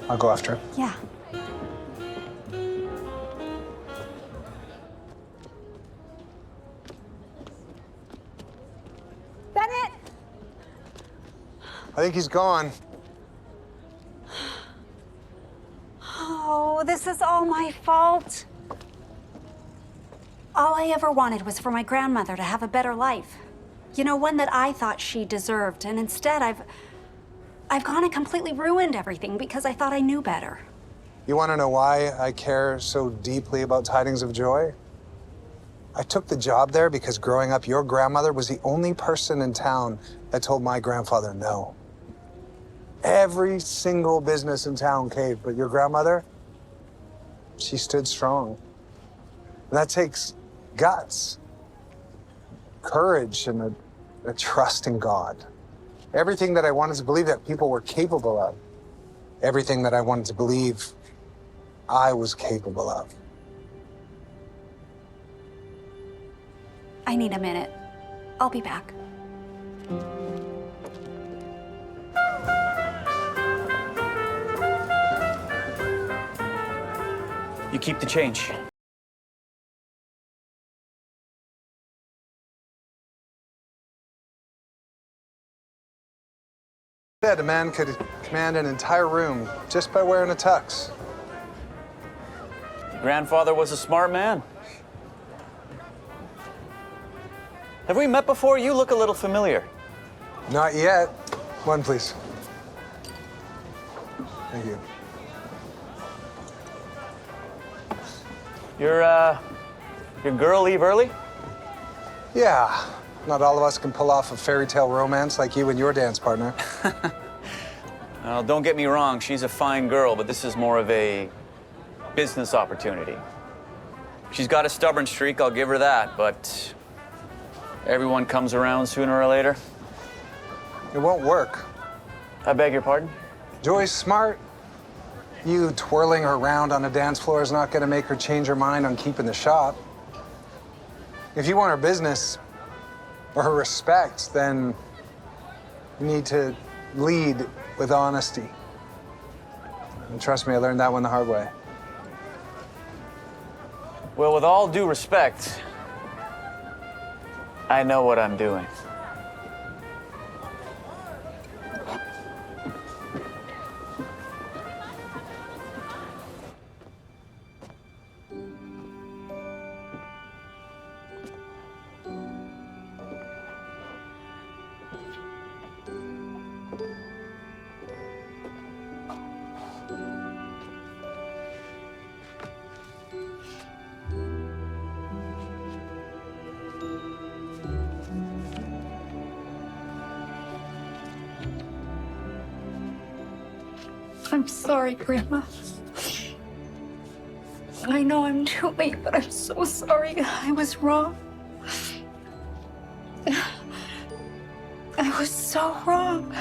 I'll go after him. Yeah. Bennett! I think he's gone. Oh, this is all my fault. All I ever wanted was for my grandmother to have a better life. You know, one that I thought she deserved. And instead, I've gone and completely ruined everything because I thought I knew better. You want to know why I care so deeply about Tidings of Joy? I took the job there because growing up, your grandmother was the only person in town that told my grandfather no. Every single business in town caved, but your grandmother, she stood strong. And that takes guts, courage, and a trust in God. Everything that I wanted to believe that people were capable of. Everything that I wanted to believe I was capable of. I need a minute. I'll be back. You keep the change. Said a man could command an entire room just by wearing a tux. Your grandfather was a smart man. Have we met before? You look a little familiar. Not yet. One, please. Thank you. Your girl leave early? Yeah. Not all of us can pull off a fairy tale romance like you and your dance partner. Well, don't get me wrong, she's a fine girl, but this is more of a business opportunity. She's got a stubborn streak, I'll give her that, but everyone comes around sooner or later. It won't work. I beg your pardon? Joy's smart. You twirling her around on a dance floor is not going to make her change her mind on keeping the shop. If you want her business or her respect, then you need to lead with honesty. And trust me, I learned that one the hard way. Well, with all due respect, I know what I'm doing. I'm sorry, Grandma. I know I'm too late, but I'm so sorry. I was wrong. I was so wrong.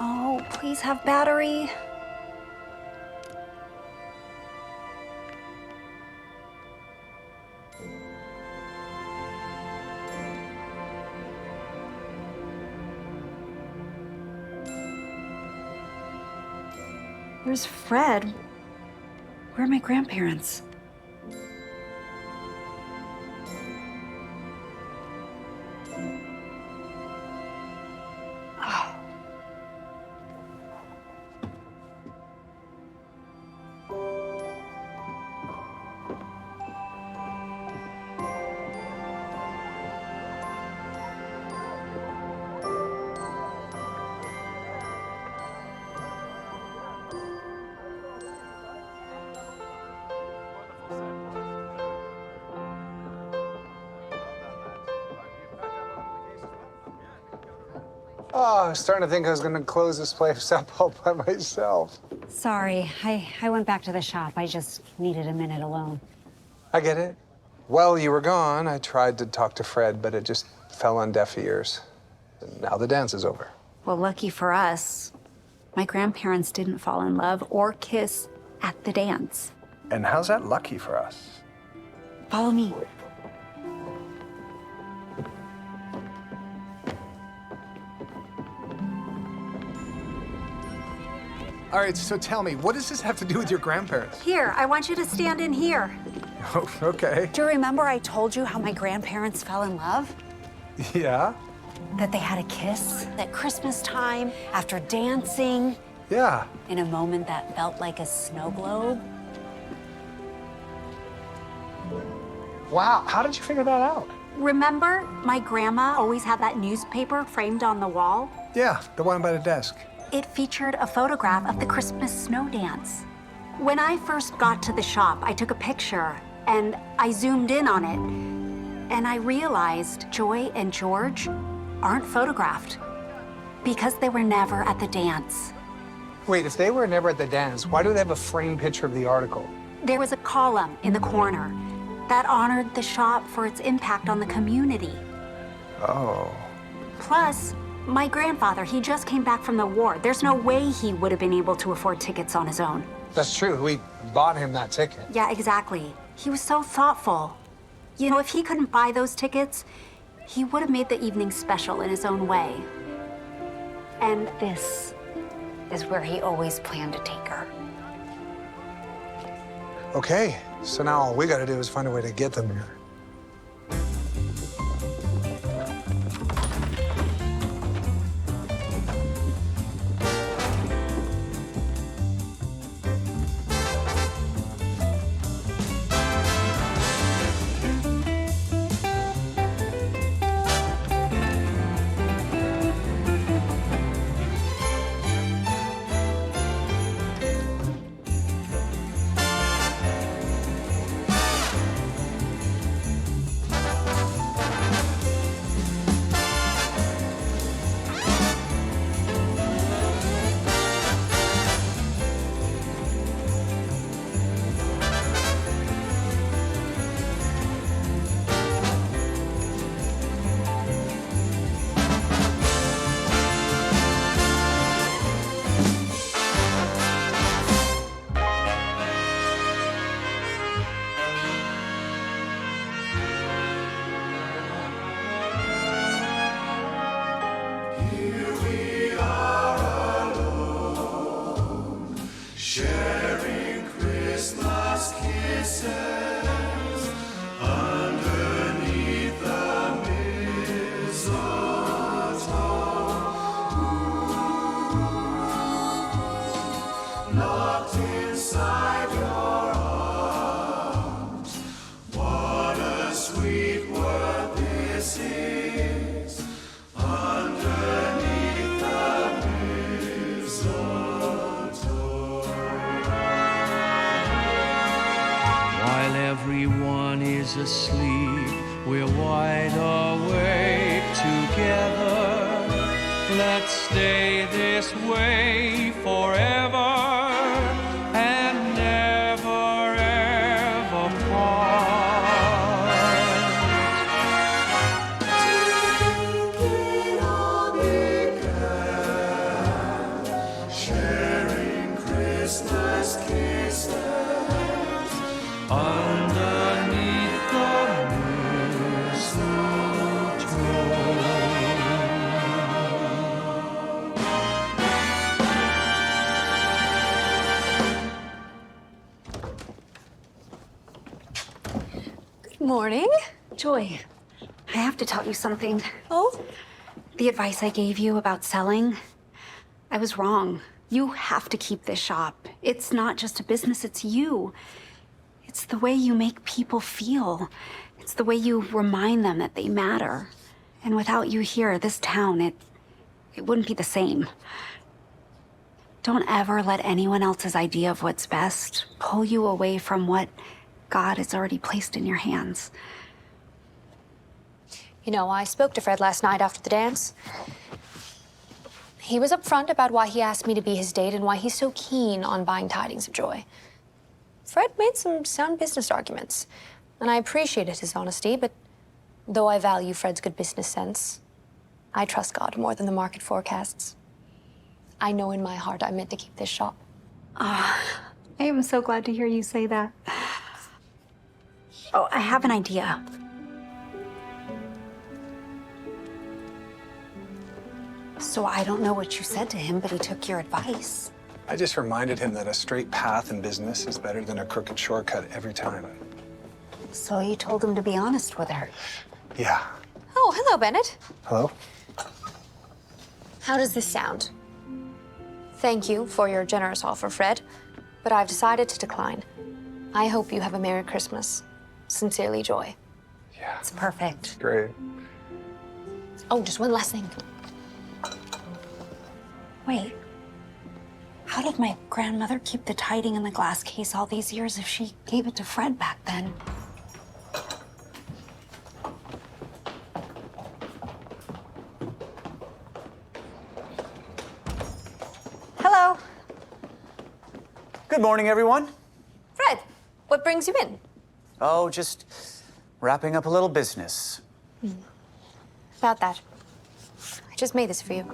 Oh, please have battery. Where's Fred? Where are my grandparents? Oh. Oh, I was starting to think I was going to close this place up all by myself. Sorry, I went back to the shop. I just needed a minute alone. I get it. While you were gone, I tried to talk to Fred, but it just fell on deaf ears. And now the dance is over. Well, lucky for us, my grandparents didn't fall in love or kiss at the dance. And how's that lucky for us? Follow me. All right, so tell me, what does this have to do with your grandparents? Here, I want you to stand in here. Oh, okay. Do you remember I told you how my grandparents fell in love? Yeah? That they had a kiss at Christmas time after dancing. Yeah. In a moment that felt like a snow globe. Wow, how did you figure that out? Remember, my grandma always had that newspaper framed on the wall? Yeah, the one by the desk. It featured a photograph of the Christmas snow dance. When I first got to the shop, I took a picture and I zoomed in on it. And I realized Joy and George aren't photographed because they were never at the dance. Wait, if they were never at the dance, why do they have a framed picture of the article? There was a column in the corner that honored the shop for its impact on the community. Oh. Plus, my grandfather, he just came back from the war. There's no way he would have been able to afford tickets on his own. That's true. We bought him that ticket. Yeah, exactly. He was so thoughtful. You know, if he couldn't buy those tickets, he would have made the evening special in his own way. And this is where he always planned to take her. Okay, so now all we gotta do is find a way to get them here. asleep, we're wide awake together. Let's stay this way forever and never ever part. It all began, sharing Christmas kisses underneath the Morning. Joy, I have to tell you something. Oh? The advice I gave you about selling, I was wrong. You have to keep this shop. It's not just a business, it's you. It's the way you make people feel. It's the way you remind them that they matter. And without you here, this town, it wouldn't be the same. Don't ever let anyone else's idea of what's best pull you away from what God has already placed in your hands. You know, I spoke to Fred last night after the dance. He was upfront about why he asked me to be his date and why he's so keen on buying Tidings of Joy. Fred made some sound business arguments, and I appreciated his honesty, but though I value Fred's good business sense, I trust God more than the market forecasts. I know in my heart I meant to keep this shop. I am so glad to hear you say that. Oh, I have an idea. So I don't know what you said to him, but he took your advice. I just reminded him that a straight path in business is better than a crooked shortcut every time. So you told him to be honest with her. Yeah. Oh, hello, Bennett. Hello? How does this sound? Thank you for your generous offer, Fred, but I've decided to decline. I hope you have a Merry Christmas. Sincerely, Joy. Yeah. It's perfect. Great. Oh, just one last thing. Wait. How did my grandmother keep the tiding in the glass case all these years if she gave it to Fred back then? Hello. Good morning, everyone. Fred, what brings you in? Oh, just wrapping up a little business. About that. I just made this for you.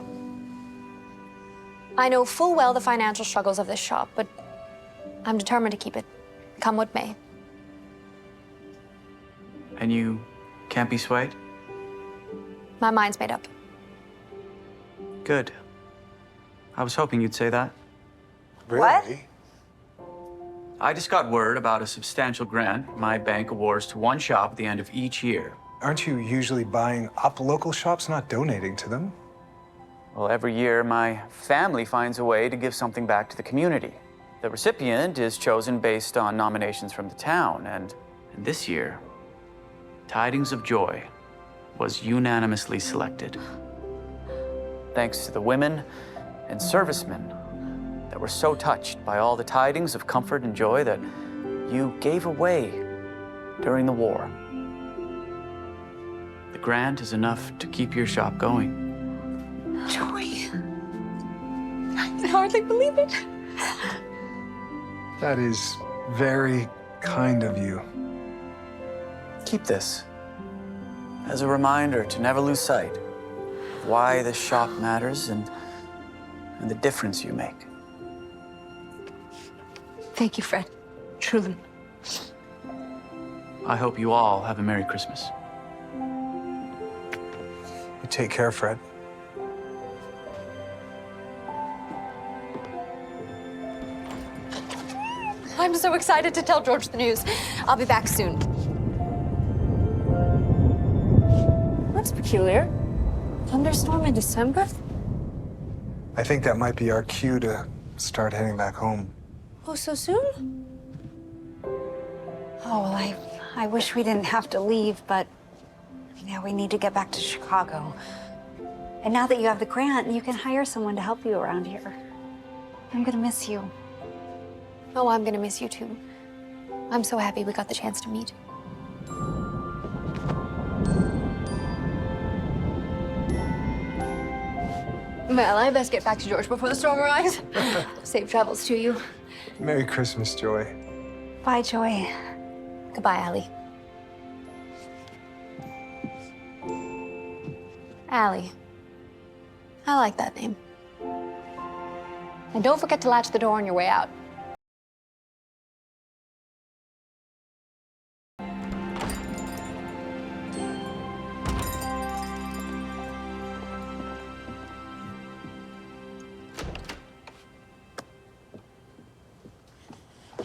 I know full well the financial struggles of this shop, but I'm determined to keep it, come what may. And you can't be swayed? My mind's made up. Good. I was hoping you'd say that. Really? What? I just got word about a substantial grant my bank awards to one shop at the end of each year. Aren't you usually buying up local shops, not donating to them? Well, every year, my family finds a way to give something back to the community. The recipient is chosen based on nominations from the town, and this year, Tidings of Joy was unanimously selected. Thanks to the women and servicemen that were so touched by all the tidings of comfort and joy that you gave away during the war. The grant is enough to keep your shop going. Joy. I can hardly believe it. That is very kind of you. Keep this as a reminder to never lose sight of why this shop matters and the difference you make. Thank you, Fred. Truly. I hope you all have a Merry Christmas. You take care, Fred. I'm so excited to tell George the news. I'll be back soon. That's peculiar. Thunderstorm in December? I think that might be our cue to start heading back home. Oh, so soon? Oh, well, I wish we didn't have to leave, but now we need to get back to Chicago. And now that you have the grant, you can hire someone to help you around here. I'm gonna miss you. Oh, I'm gonna miss you too. I'm so happy we got the chance to meet. Well, I best get back to George before the storm arrives. Safe travels to you. Merry Christmas, Joy. Bye, Joy. Goodbye, Allie. Allie. I like that name. And don't forget to latch the door on your way out.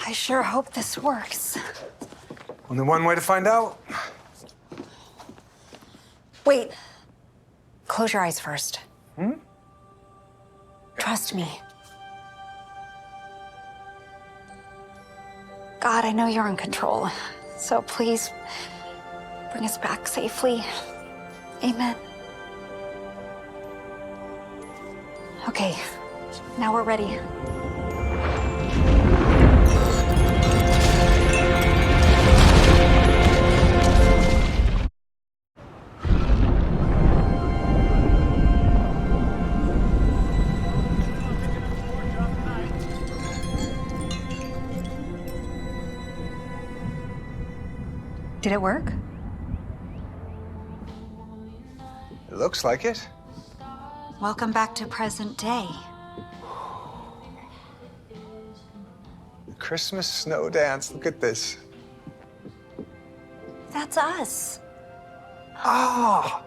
I sure hope this works. Only one way to find out. Wait. Close your eyes first. Trust me. God, I know you're in control. So please bring us back safely. Amen. Okay, now we're ready. Did it work? It looks like it. Welcome back to present day. The Christmas snow dance. Look at this. That's us. Ah!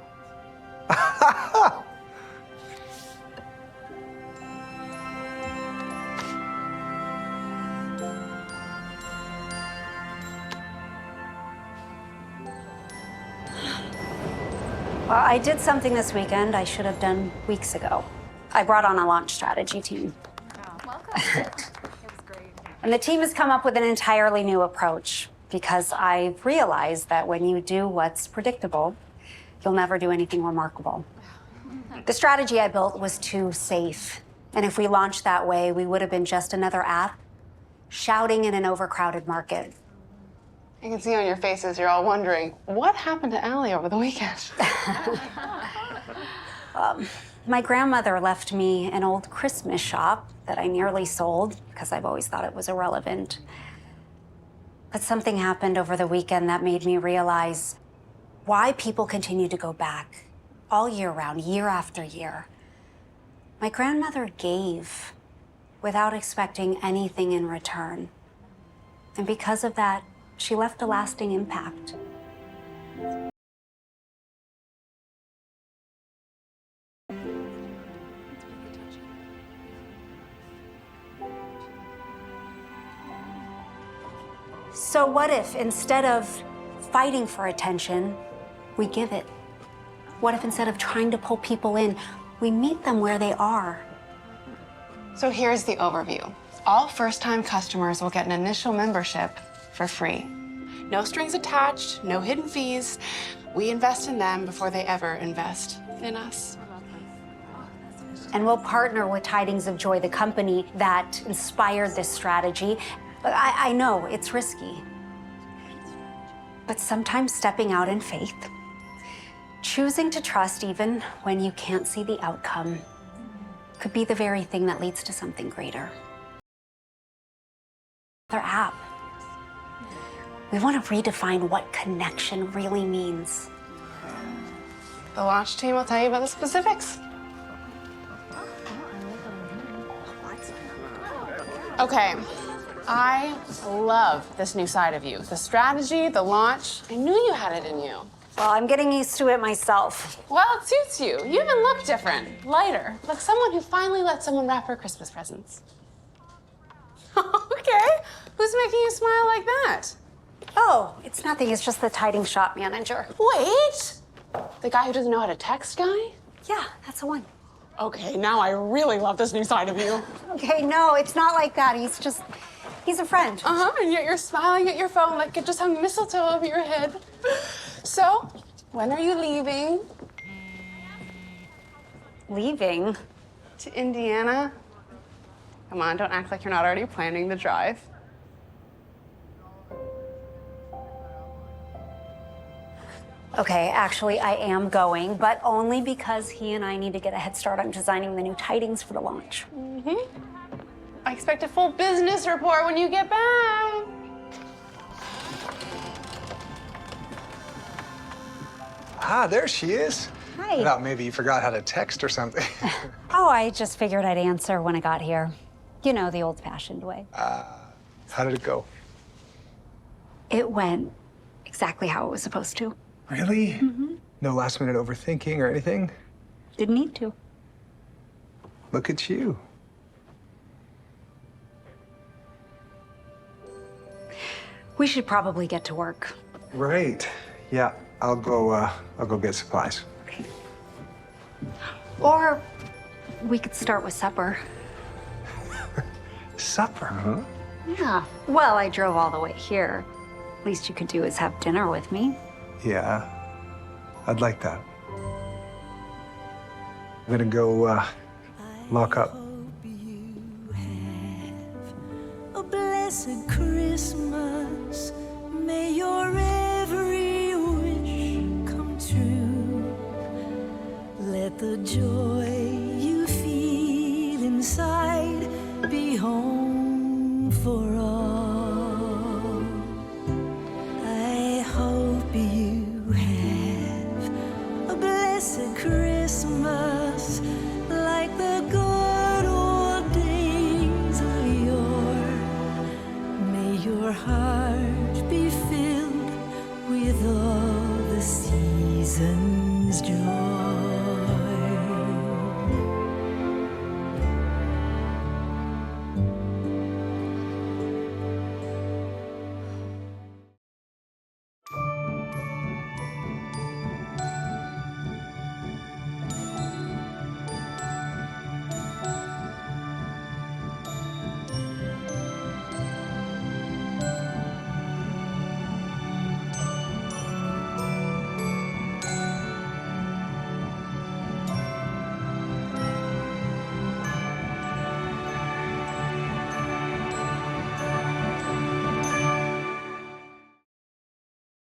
Well, I did something this weekend I should have done weeks ago. I brought on a launch strategy team. Welcome. It was great. And the team has come up with an entirely new approach because I've realized that when you do what's predictable, you'll never do anything remarkable. The strategy I built was too safe. And if we launched that way, we would have been just another app shouting in an overcrowded market. I can see on your faces you're all wondering, what happened to Ally over the weekend? My grandmother left me an old Christmas shop that I nearly sold because I've always thought it was irrelevant. But something happened over the weekend that made me realize why people continue to go back all year round, year after year. My grandmother gave without expecting anything in return. And because of that, she left a lasting impact. So what if instead of fighting for attention, we give it? What if instead of trying to pull people in, we meet them where they are? So here's the overview. All first-time customers will get an initial membership for free. No strings attached, no hidden fees. We invest in them before they ever invest in us. And we'll partner with Tidings of Joy, the company that inspired this strategy. I know it's risky, but sometimes stepping out in faith, choosing to trust even when you can't see the outcome, could be the very thing that leads to something greater. Their app. We want to redefine what connection really means. The launch team will tell you about the specifics. Okay, I love this new side of you. The strategy, the launch. I knew you had it in you. Well, I'm getting used to it myself. Well, it suits you. You even look different, lighter, like someone who finally let someone wrap her Christmas presents. Okay, who's making you smile like that? Oh, it's nothing. It's just the Tidings shop manager. Wait! The guy who doesn't know how to text guy? Yeah, that's the one. Okay, now I really love this new side of you. Okay, no, it's not like that. He's a friend. Uh-huh, and yet you're smiling at your phone like it just hung mistletoe over your head. So, when are you leaving? Leaving? To Indiana? Come on, don't act like you're not already planning the drive. Okay, actually, I am going, but only because he and I need to get a head start on designing the new tidings for the launch. I expect a full business report when you get back. Ah, there she is. Hi. I thought maybe you forgot how to text or something. Oh, I just figured I'd answer when I got here. You know, the old-fashioned way. How did it go? It went exactly how it was supposed to. Really? Mm-hmm. No last-minute overthinking or anything? Didn't need to. Look at you. We should probably get to work. Right. Yeah, I'll go get supplies. Or we could start with supper. Supper, huh? Yeah. Well, I drove all the way here. Least you could do is have dinner with me. Yeah, I'd like that. I'm gonna go lock up. A blessed Christmas. May your every wish come true. Let the joy you feel inside be home for all. I hope you have a blessed Christmas like the good old days of yore. May your heart be filled with all the season's joy.